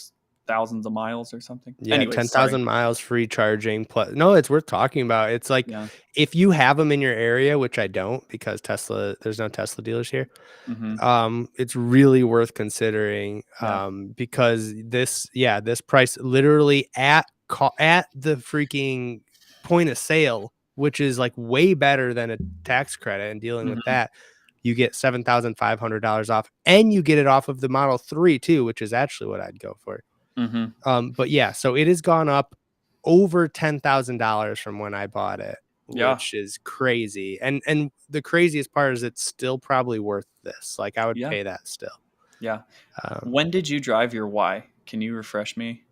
thousands of miles or something. yeah, Anyways, sorry. 10,000 miles free charging plus no, it's worth talking about. It's like Yeah. if you have them in your area, which I don't because Tesla, there's no Tesla dealers here. Mhm. It's really worth considering Yeah. because this price literally at the freaking point of sale, which is like way better than a tax credit and dealing with Mhm. that. You get $7,500 off and you get it off of the Model 3 too, which is actually what I'd go for. Mhm. But yeah, so it has gone up over $10,000 from when I bought it, Yeah. which is crazy. And the craziest part is it's still probably worth this. Like I would Yeah. pay that still. Yeah. Um, When did you drive your Y? Can you refresh me?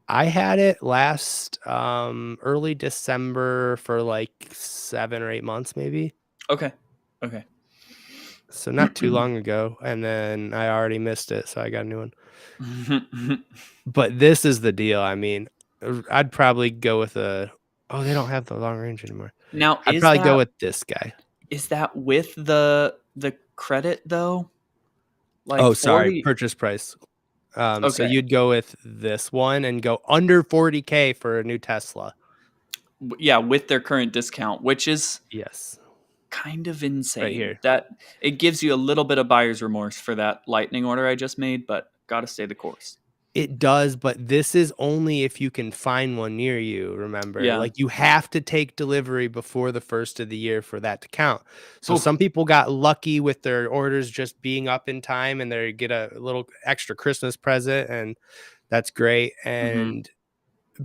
I had it last early December for like 7 or 8 months, maybe. Okay. Okay. So not too long ago. And then I already missed it, so I got a new one. But this is the deal. I mean, I'd probably go with a oh, they don't have the long range anymore. Now, I'd probably go with this guy. is that with the credit though? Like Oh, sorry, 40. purchase price. So Okay. you'd go with this one and go under 40K for a new Tesla. Yeah, with their current discount, which is Yes, kind of right insane. here. That it gives you a little bit of buyer's remorse for that lightning order I just made, but got to stay the course. It does, but this is only if you can find one near you, remember? Yeah. Like, you have to take delivery before the first of the year for that to count. So Oof. some people got lucky with their orders just being up in time, and they get a little extra Christmas present, and that's great, Mhm.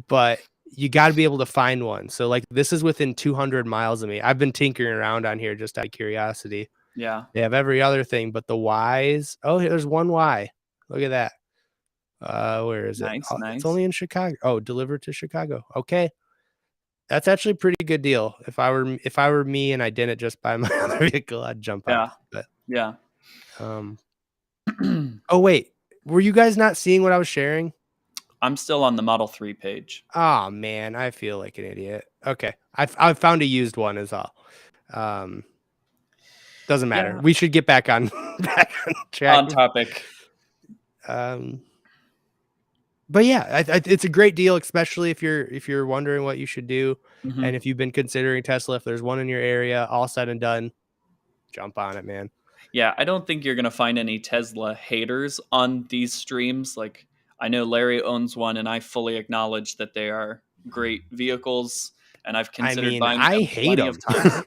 but you gotta be able to find one. So, like, this is within 200 miles of me. I've been tinkering around on here just out of curiosity. Yeah. They have every other thing, but the Ys oh, there's one Y. Look at that. Where is it? Nice, Oh, it's nice. only in Chicago. Oh, delivered to Chicago. Okay. That's actually a pretty good deal. If I were me and I didn't just buy my other vehicle, I'd jump on Yeah. it. But Yeah. um oh wait. Were you guys not seeing what I was sharing? I'm still on the Model 3 page. Oh man, I feel like an idiot. Okay. I found a used one is all. Um doesn't matter. Yeah. We should get back on back on track. On topic. Um but yeah, it's a great deal, especially if you're wondering what you should do, and Mhm. if you've been considering Tesla. If there's one in your area, all said and done, jump on it, man. Yeah, I don't think you're gonna find any Tesla haters on these streams. Like, I know Larry owns one, and I fully acknowledge that they are great vehicles, and I've I considered mean, buying I them hate plenty of them. times.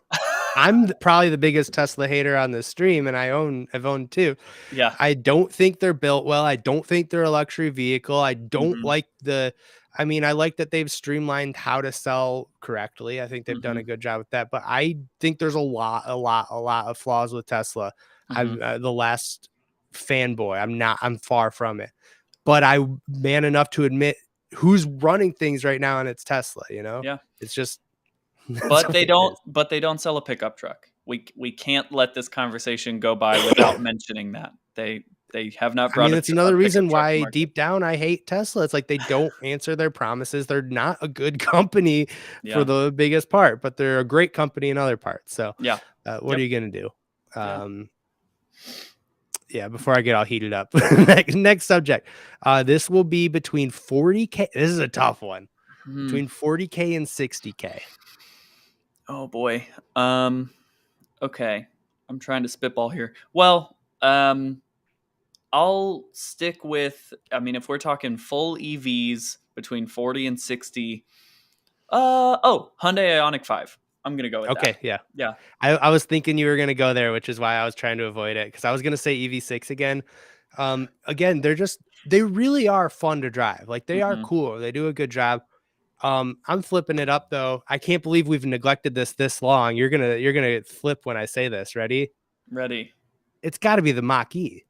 Probably the biggest Tesla hater on this stream, and I've owned two. Yeah. I don't think they're built well. I don't think they're a luxury vehicle. I don't Mhm. like the I mean, I like that they've streamlined how to sell correctly. I think they've done a Mhm. good job with that, but I think there's a lot of flaws with Tesla. I'm Mhm. the last fanboy. I'm far from it. But I'm man enough to admit who's running things right now and it's Tesla, you know? Yeah. It's just that's But what they it don't is. but they don't sell a pickup truck. We can't let this conversation go by without mentioning that. They have not I brought mean, a that's tr a another pickup reason truck to why market. deep down I hate Tesla. It's like they don't answer their promises. They're not a good company for Yeah. the biggest part, but they're a great company in other parts. So, Yeah. what are Yep. you gonna do? Yeah. Um, Yeah, before I get all heated up. Next subject. This will be between 40K. This is a tough one. Hmm. Between 40K and 60K. Oh boy. Um, okay. I'm trying to spitball here. Well, I'll stick with. I mean, if we're talking full EVs between 40 and 60, oh, Hyundai Ioniq 5. I'm gonna go with that. Okay, yeah. Yeah. I was thinking you were gonna go there, which is why I was trying to avoid it because I was gonna say EV6 again. Again, they really are fun to drive. Like they are Hmm. cool. They do a good job. I'm flipping it up though. I can't believe we've neglected this long. You're gonna flip when I say this. Ready? Ready. It's got to be the Mach E.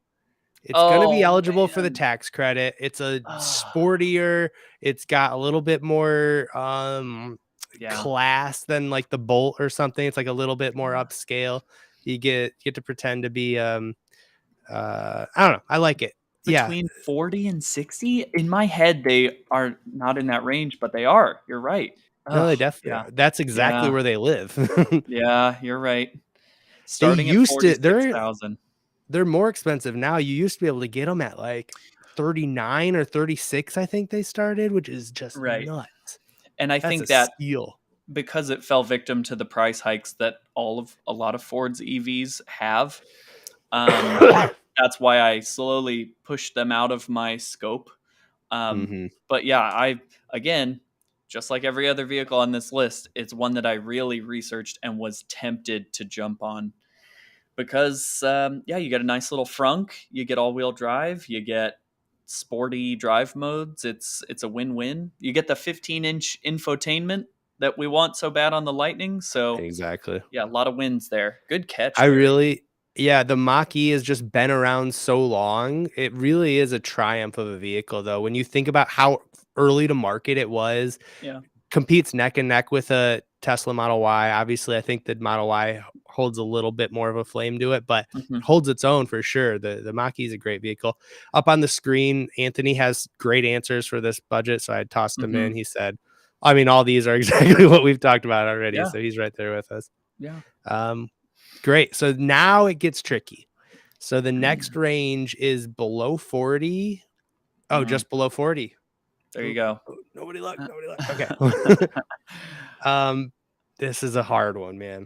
It's going to be Oh eligible for the man. tax credit. It's a Ah, sportier. It's got a little bit more yeah. class than like the Bolt or something. It's like a little bit more Yeah. upscale. You get to pretend to be I don't know. I like it. Yeah. Between 40 and 60? In my head, they are not in that range, but they are. You're right. No, Oh, they definitely yeah. are. That's exactly Yeah. where they live. Yeah, you're right. They Starting at used to they're 46,000. they're more expensive now. You used to be able to get them at like 39 or 36, I think they started, which is just Right. nuts. And I That's a think that steal. because it fell victim to the price hikes that a lot of Ford's EVs have, um, that's why I slowly pushed them out of my scope. Um, Mhm. but yeah, again, just like every other vehicle on this list, it's one that I really researched and was tempted to jump on because yeah, you get a nice little frunk, you get all-wheel drive, you get sporty drive modes. It's a win-win. You get the 15-inch infotainment that we want so bad on the Lightning. So Exactly. yeah, a lot of wins there. Good I catch, Harry. really Yeah, the Mach-E has just been around so long. It really is a triumph of a vehicle, though. When you think about how early to market it was, Yeah. competes neck and neck with a Tesla Model Y. Obviously, I think the Model Y holds a little bit more of a flame to it, but Hmm. holds its own for sure. The Mach-E is a great vehicle. Up on the screen, Anthony has great answers for this budget, so I tossed him Hmm. in. He said, I mean, all these are exactly what we've talked about already, Yeah. so he's right there with us. Yeah. Um, Great. So now it gets tricky. So the next range is below 40. Oh, Mm, just below 40. there you Oh, go. oh, nobody look, Uh, nobody look. Okay. um, this is a hard one, man.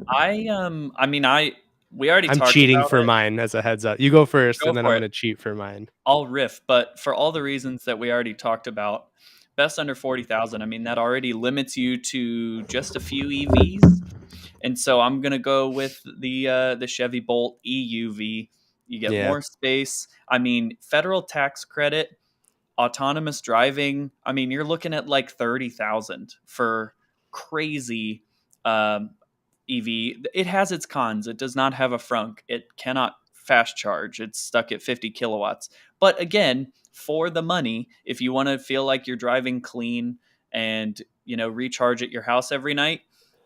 I mean, we already I'm talked cheating about for it. mine as a heads up. You go first, Go and then I'm for it. gonna cheat for mine. I'll riff, but for all the reasons that we already talked about, best under 40,000. I mean, that already limits you to just a few EVs, and so I'm gonna go with the Chevy Bolt EUV. You get Yeah. more space. I mean, federal tax credit, autonomous driving. I mean, you're looking at like 30,000 for crazy um, EV. It has its cons. It does not have a frunk. It cannot fast charge. It's stuck at 50 kilowatts. But again, for the money, if you want to feel like you're driving clean and recharge at your house every night,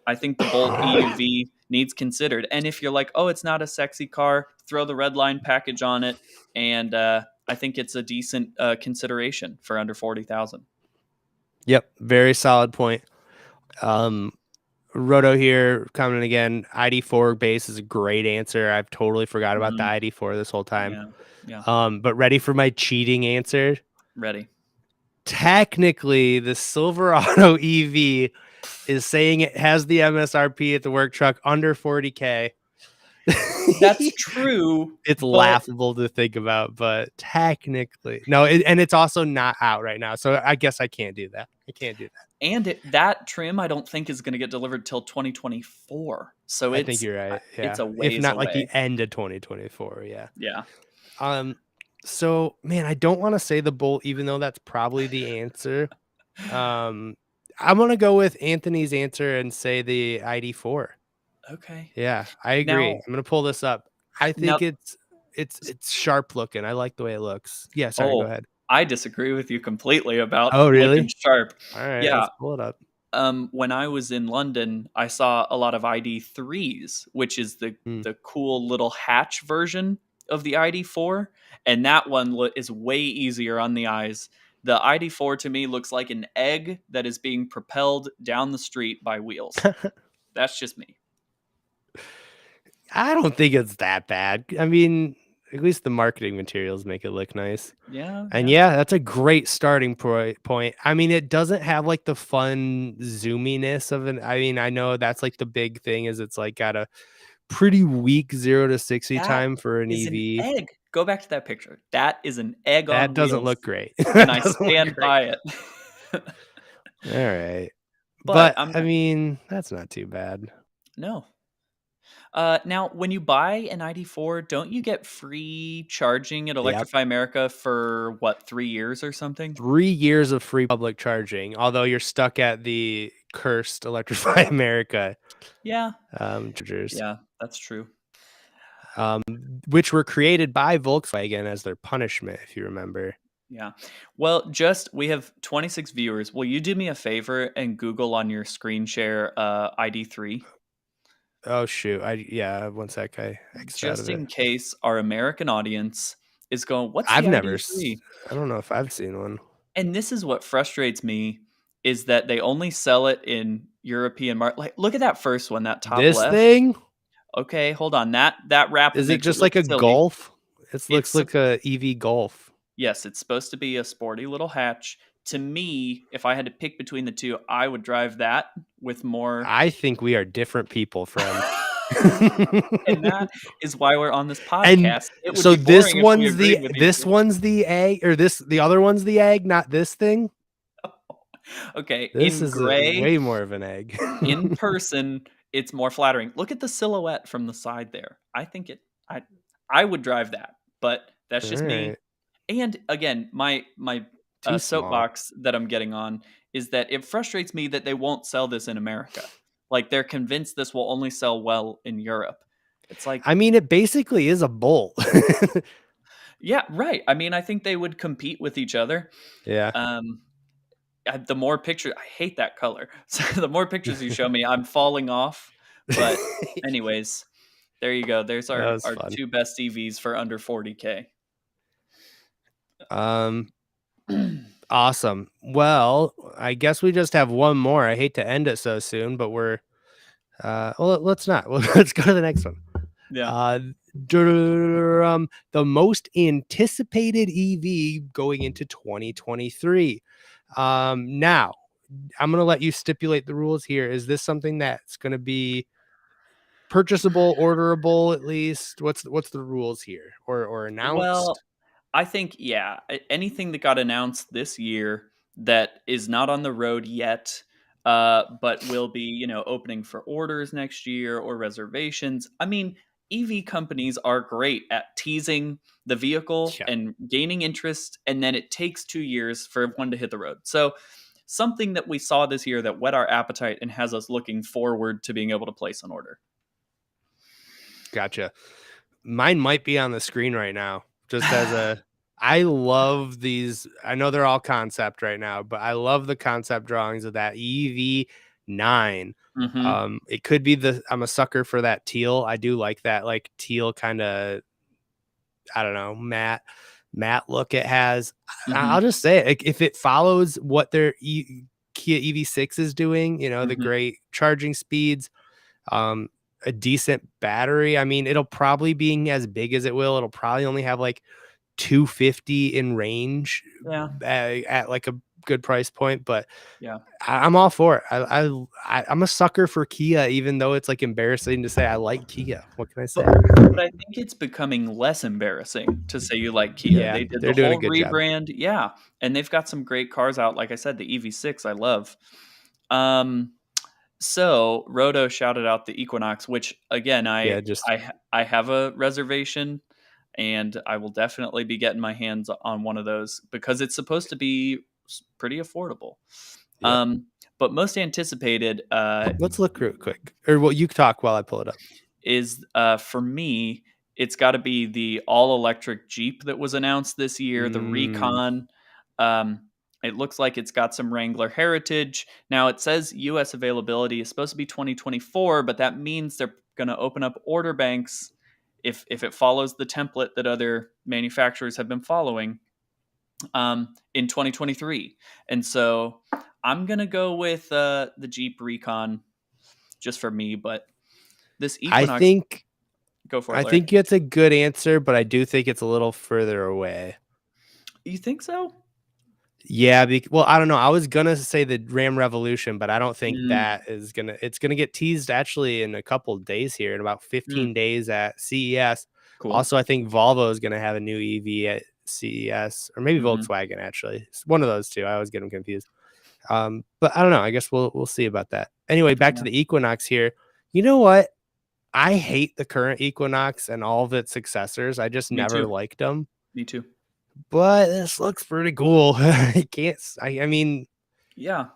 I think the Bolt EUV needs considered. And if you're like, oh, it's not a sexy car, throw the red line package on it, and I think it's a decent consideration for under 40,000. Yep. Very solid point. Um, Roto here coming again. ID4 base is a great answer. I've totally forgot about the Hmm. ID4 this whole time. Yeah, yeah. But ready for my cheating answer? Ready. Technically, the Silverado EV is saying it has the MSRP at the work truck under 40K. That's true, It's but laughable to think about, but technically, no, and it's also not out right now. So I guess I can't do that. I can't do that. that trim I don't think is going to get delivered till 2024. So I think you're right. it's Yeah. a If ways not like the away. end of 2024. Yeah. Yeah. Um, so man, I don't want to say the Bolt, even though that's probably the answer. Um, I'm gonna go with Anthony's answer and say the ID4. Okay. Yeah, I agree. Now I'm gonna pull this up. I now think it's sharp looking. I like the way it looks. Yeah, sorry, go oh, ahead. I disagree with you completely about Oh, looking really? sharp. All right, Yeah, let's pull it up. when I was in London, I saw a lot of ID3s, which is Mm. the cool little hatch version of the ID4, and that one is way easier on the eyes. The ID4 to me looks like an egg that is being propelled down the street by wheels. That's just me. I don't think it's that bad. I mean, at least the marketing materials make it look nice. Yeah, And yeah. yeah, that's a great starting point. I mean, it doesn't have like the fun zoominess of an. I mean, I know that's like the big thing is it's like got a pretty weak 0 to 60 That time for an is an EV. egg. Go back to that picture. That is an egg That on doesn't wheels, look great. and That I doesn't look stand great. by it. All right. But But I'm I mean, that's not too bad. no. Now, when you buy an ID4, don't you get free charging at Yep. Electrify America for what, 3 years or something? 3 years of free public charging, although you're stuck at the cursed Electrify America Yeah, chargers, yeah, that's true. um, which were created by Volkswagen as their punishment, if you remember. Yeah. Well, we have 26 viewers. Will you do me a favor and Google on your screen share ID3? Oh shoot! Yeah, one sec, I X'd out of Just it. in case our American audience is going, what's I've the never. ID3? I don't know if I've seen one. And this is what frustrates me is that they only sell it in European market. Like, look at that first one, that top This left. thing Okay, hold on. That wrap is it makes it just look like a silly. Golf? It looks It's like a EV Golf. Yes, it's supposed to be a sporty little hatch. To me, if I had to pick between the two, I would drive that with more. I think we are different people, friend. And that is why we're on this And podcast. It would so be boring if we agreed with each this one's the egg, or the other one's the egg, not this thing. other. Okay, This in is a gray, way more of an egg. in person, it's more flattering. Look at the silhouette from the side there. I think I I would drive that, but that's All just me. right, And again, my too small. soapbox that I'm getting on is that it frustrates me that they won't sell this in America. Like they're convinced this will only sell well in Europe. It's like, I mean, it basically is a bolt. yeah, right. I mean, I think they would compete with each other. Yeah. Um, the more pictures, I hate that color. So the more pictures you show me, I'm falling off. But That anyways, there you go. There's was our fun. two best EVs for under 40K. Um, awesome. Well, I guess we just have one more. I hate to end it so soon, but well, let's not. Well, let's go to the next one. Yeah. Uh, the most anticipated EV going into 2023. Now I'm going to let you stipulate the rules here. Is this something that's going to be purchasable, orderable at least? What's the rules here or Well, announced? I think, yeah, anything that got announced this year that is not on the road yet, but will be, opening for orders next year or reservations. I mean, EV companies are great at teasing the vehicle Yeah, and gaining interest, and then it takes 2 years for one to hit the road. So, something that we saw this year that whet our appetite and has us looking forward to being able to place an order. gotcha. Mine might be on the screen right now. Just as a I love these. I know they're all concept right now, but I love the concept drawings of that EV9. Hmm. It could be I'm a sucker for that teal. I do like that like teal kind of, I don't know, matte look it has. I'll Hmm. just say it. If it follows what their Kia EV6 is doing, the Hmm. great charging speeds, um, a decent battery. I mean, it'll probably being as big as it will. It'll probably only have like 250 in range Yeah. at like a good price point, but Yeah. I'm all for it. I'm a sucker for Kia, even though it's like embarrassing to say I like Kia. What can I say? But I think it's becoming less embarrassing to say you like Kia. Yeah, They did the they're doing a whole good job. rebrand, yeah, and they've got some great cars out. Like I said, the EV6 I love. Um, so Roto shouted out the Equinox, which again Yeah, just I have a reservation, and I will definitely be getting my hands on one of those because it's supposed to be pretty affordable. yep. Um, but most anticipated, Let's look real quick. Or well, you talk while I pull it up. is for me, it's got to be the all electric Jeep that was announced this year, the Mm, Recon. Um, it looks like it's got some Wrangler heritage. Now it says US availability is supposed to be 2024, but that means they're going to open up order banks if it follows the template that other manufacturers have been following in 2023. And so I'm going to go with the Jeep Recon just for me, but this I Equinox. think. Go for it, I Larry. think it's a good answer, but I do think it's a little further away. You think so? Yeah, well, I don't know. I was gonna say the Ram Revolution, but I don't think Mm, that is gonna. It's gonna get teased actually in a couple days here, in about mm, 15 days at CES. cool. Also, I think Volvo is gonna have a new EV at CES, or maybe Mhm. Volkswagen. Actually, it's one of those two. I always get them confused. But I don't know. I guess we'll see about that. Anyway, back to Yeah, the Equinox here. You know what? I hate the current Equinox and all of its successors. I just me never too. liked them. Me too. But this looks pretty cool. I can't. I mean, Yeah.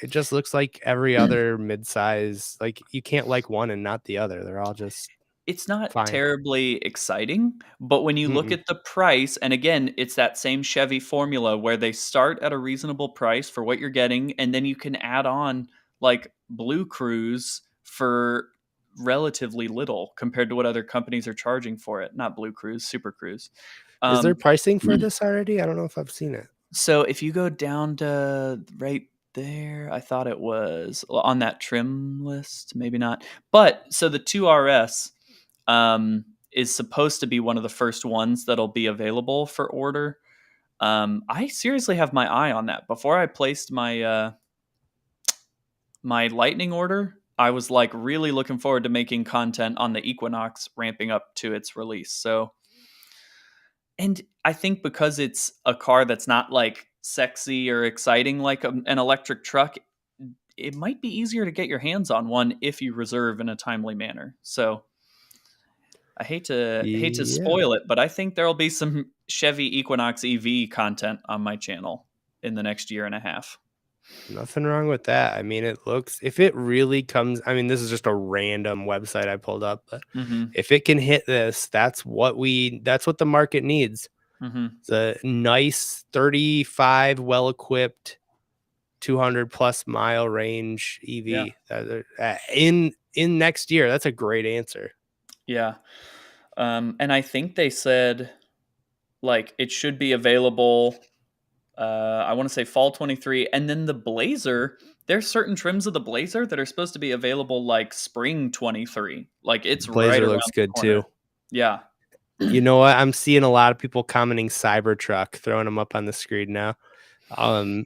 it just looks like every other midsize. Like you can't like one and not the other. They're all just It's not fine. terribly exciting, but when you look Mm-mm. at the price, and again, it's that same Chevy formula where they start at a reasonable price for what you're getting, and then you can add on like Blue Cruise for relatively little compared to what other companies are charging for it. Not Blue Cruise, Super Cruise. Is there Um, pricing for this already? I don't know if I've seen it. so if you go down to right there, I thought it was on that trim list, maybe not. But so the 2RS is supposed to be one of the first ones that'll be available for order. I seriously have my eye on that. Before I placed my Lightning order, I was like really looking forward to making content on the Equinox ramping up to its release. So, and I think because it's a car that's not like sexy or exciting like an electric truck, it might be easier to get your hands on one if you reserve in a timely manner. So, I hate to Yeah, spoil it, but I think there'll be some Chevy Equinox EV content on my channel in the next year and a half. nothing wrong with that. I mean, it looks if it really comes. I mean, this is just a random website I pulled up, but Mhm. if it can hit this, that's what the market needs. Mhm. It's a nice 35 well equipped 200 plus mile range Yeah. EV in next year. That's a great answer. Yeah. And I think they said like it should be available I want to say fall 23 and then the Blazer, there's certain trims of the Blazer that are supposed to be available like spring 23. Like it's right Blazer around looks the good corner. too. Yeah. You know what? I'm seeing a lot of people commenting Cybertruck, throwing them up on the screen now. Um,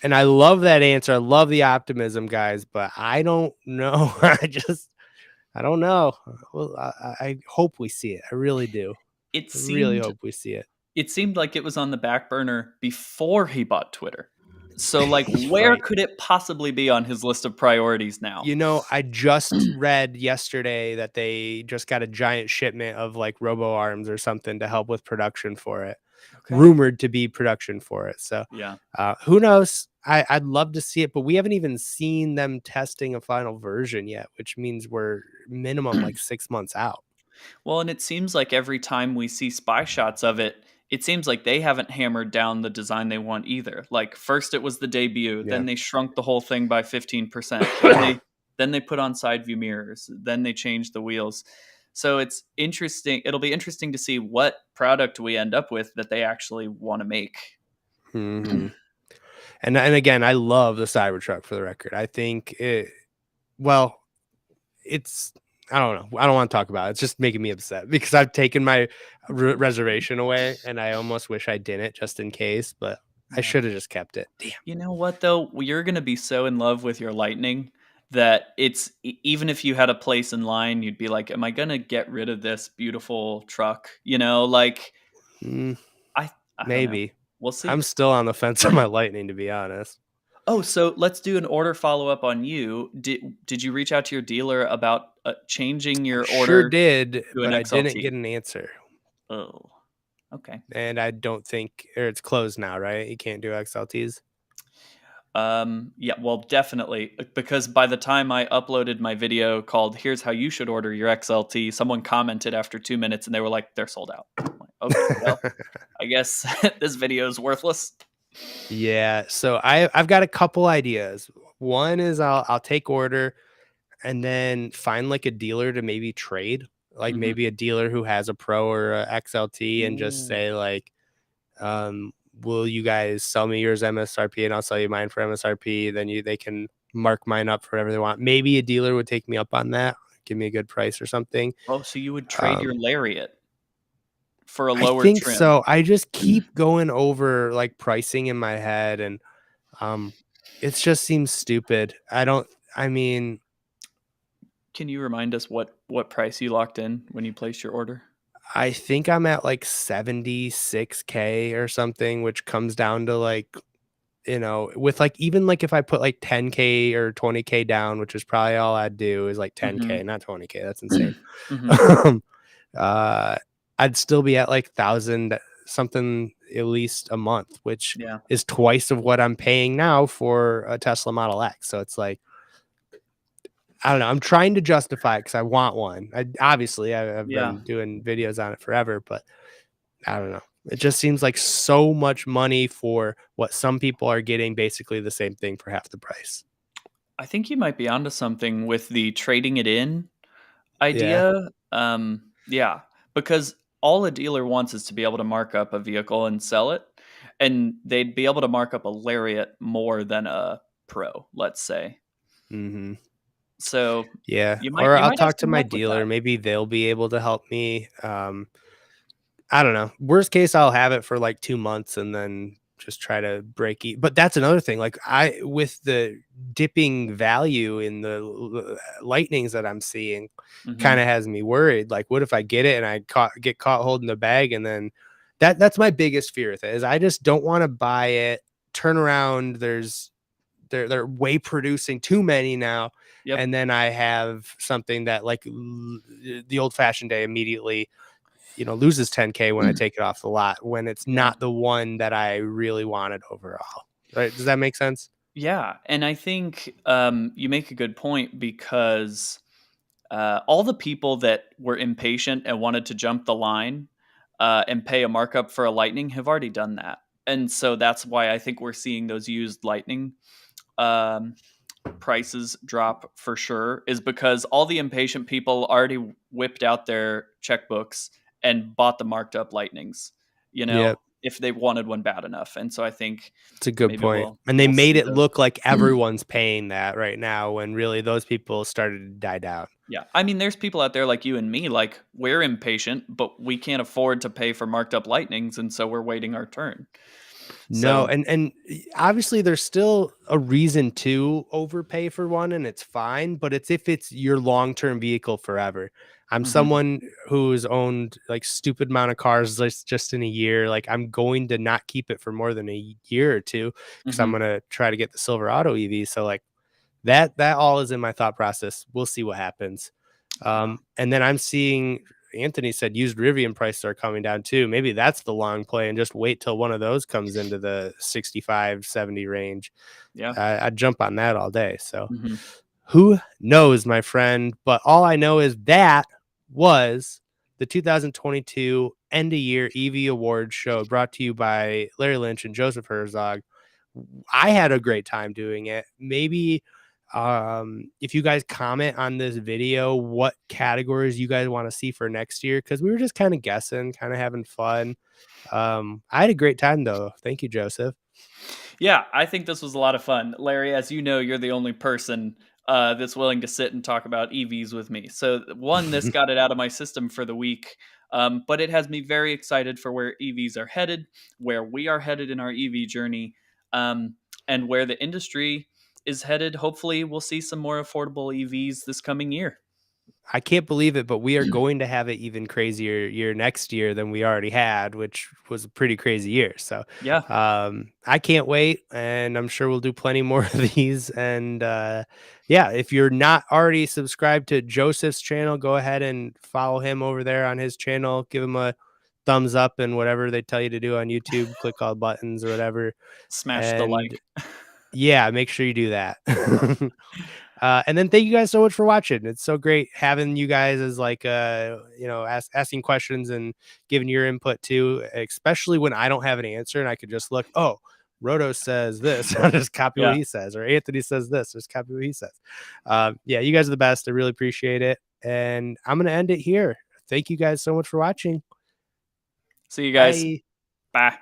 and I love that answer. I love the optimism, guys, but I don't know. I don't know. Well, I hope we see it. I really do. It I really seemed hope we see it. it seemed like it was on the back burner before he bought Twitter. So, like, where Right. could it possibly be on his list of priorities now? You know, I just read yesterday that they just got a giant shipment of like robo arms or something to help with production for it, Okay. rumored to be production for it. So, Yeah. who knows? I'd love to see it, but we haven't even seen them testing a final version yet, which means we're minimum like 6 months out. Well, and it seems like every time we see spy shots of it, it seems like they haven't hammered down the design they want either. Like first it was the debut, Yeah. then they shrunk the whole thing by 15%. Then they put on side view mirrors, then they changed the wheels. So it's interesting. It'll be interesting to see what product we end up with that they actually want to make. hmm and again, I love the Cybertruck for the record. I think it. Well, it's I don't know. I don't want to talk about it. It's just making me upset because I've taken my reservation away, and I almost wish I didn't just in case, but I Yeah. should have just kept it. Damn. You know what though? You're going to be so in love with your Lightning that even if you had a place in line, you'd be like, "Am I going to get rid of this beautiful truck?" You know, like Mm, I I don't know. maybe. We'll I'm see. still on the fence on my Lightning, to be honest. Oh, so let's do an order follow up on you. Did you reach out to your dealer about changing I your sure order did, to an but I didn't XLT? get an answer. Oh, okay. And I don't think, or it's closed now, right? You can't do XLTs. Yeah, well, definitely. Because by the time I uploaded my video called "Here's How You Should Order Your XLT," someone commented after 2 minutes and they were like, "They're sold out." I'm like, okay, well, I guess this video is worthless. Yeah, so I've got a couple ideas. One is I'll take order and then find like a dealer to maybe trade, like Hmm. maybe a dealer who has a Pro or a XLT, and just Ooh, say like, will you guys sell me yours MSRP and I'll sell you mine for MSRP? Then they can mark mine up for whatever they want. Maybe a dealer would take me up on that give me a good price or something. Oh, so you would trade your Um, Lariat for a I lower think trim. so. I just keep going over like pricing in my head, and um, it just seems stupid. I mean, Can you remind us what price you locked in when you placed your order? I think I'm at like 76K or something, which comes down to like, with like even like if I put like 10K or 20K down, which is probably all I'd do is like 10K, Mhm. not 20K. That's insane. Mhm. Um, uh, I'd still be at like thousand something at least a month, which Yeah. is twice of what I'm paying now for a Tesla Model X. So it's like, I don't know. I'm trying to justify it because I want one. I've Yeah. been doing videos on it forever, but I don't know. It just seems like so much money for what some people are getting basically the same thing for half the price. I think you might be onto something with the trading it in Yeah. idea. Yeah, because all a dealer wants is to be able to mark up a vehicle and sell it, and they'd be able to mark up a Lariat more than a Pro, let's say. Hmm. So Yeah. you might Or you I'll might have talk to some my luck with dealer. that. Maybe they'll be able to help me. I don't know. Worst case, I'll have it for like 2 months and then just try to break it. But that's another thing. Like with the dipping value in the lightnings that I'm seeing, kind of Mhm. has me worried. Like, what if I get it and get caught holding the bag, and then that's my biggest fear with it is I just don't want to buy it. Turn around. They're way producing too many now, Yep. and then I have something that like the old fashioned day immediately loses 10K when I take it off the lot when it's Yeah. not the one that I really wanted overall. Right? Does that make sense? Yeah, and I think, you make a good point because, all the people that were impatient and wanted to jump the line, and pay a markup for a Lightning have already done that, and so that's why I think we're seeing those used Lightning, um, prices drop for sure, is because all the impatient people already whipped out their checkbooks and bought the marked up Lightnings, Yep. if they wanted one bad enough, and so I think It's a good maybe point. we'll And they we'll made see it those. look like everyone's paying that right now when really those people started to die down. Yeah. I mean, there's people out there like you and me, like we're impatient, but we can't afford to pay for marked up lightnings, and so we're waiting our turn. No, So, and obviously there's still a reason to overpay for one and it's fine, but it's if it's your long-term vehicle forever. I'm mhm, someone who's owned like stupid amount of cars just in a year. Like I'm going to not keep it for more than a year or two because I'm mhm, gonna try to get the Silverado EV. So like that all is in my thought process. We'll see what happens. yeah, And then I'm seeing Anthony said used Rivian prices are coming down too. Maybe that's the long play and just wait till one of those comes into the 65, 70 range. yeah, I'd jump on that all day. So mhm, who knows, my friend? But all I know is that was the 2022 end of year EV Awards show brought to you by Larry Lynch and Joseph Herzog. I had a great time doing it. Maybe if you guys comment on this video what categories you guys want to see for next year, because we were just kind of guessing, kind of having fun. I had a great time though. Thank you, Joseph. yeah. I think this was a lot of fun, Larry. As you know, you're the only person that's willing to sit and talk about EVs with me. So, one, this got it out of my system for the week, but it has me very excited for where EVs are headed, where we are headed in our EV journey, um, and where the industry is headed. Hopefully, we'll see some more affordable EVs this coming year. I can't believe it, but we are going to have an even crazier year next year than we already had, which was a pretty crazy year. So Yeah. I can't wait, and I'm sure we'll do plenty more of these. And yeah, if you're not already subscribed to Joseph's channel, go ahead and follow him over there on his channel. Give him a thumbs up and whatever they tell you to do on YouTube. Click all the buttons or whatever. Smash the And like. yeah, make sure you do that. And then thank you guys so much for watching. It's so great having you guys as like asking questions and giving your input too, especially when I don't have an answer and I could just look, oh, Roto says this, I'll just copy what Yeah. he says, or Anthony says this, just copy what he says. Yeah, you guys are the best. I really appreciate it. And I'm gonna end it here. Thank you guys so much for watching. See you guys. Bye. Bye.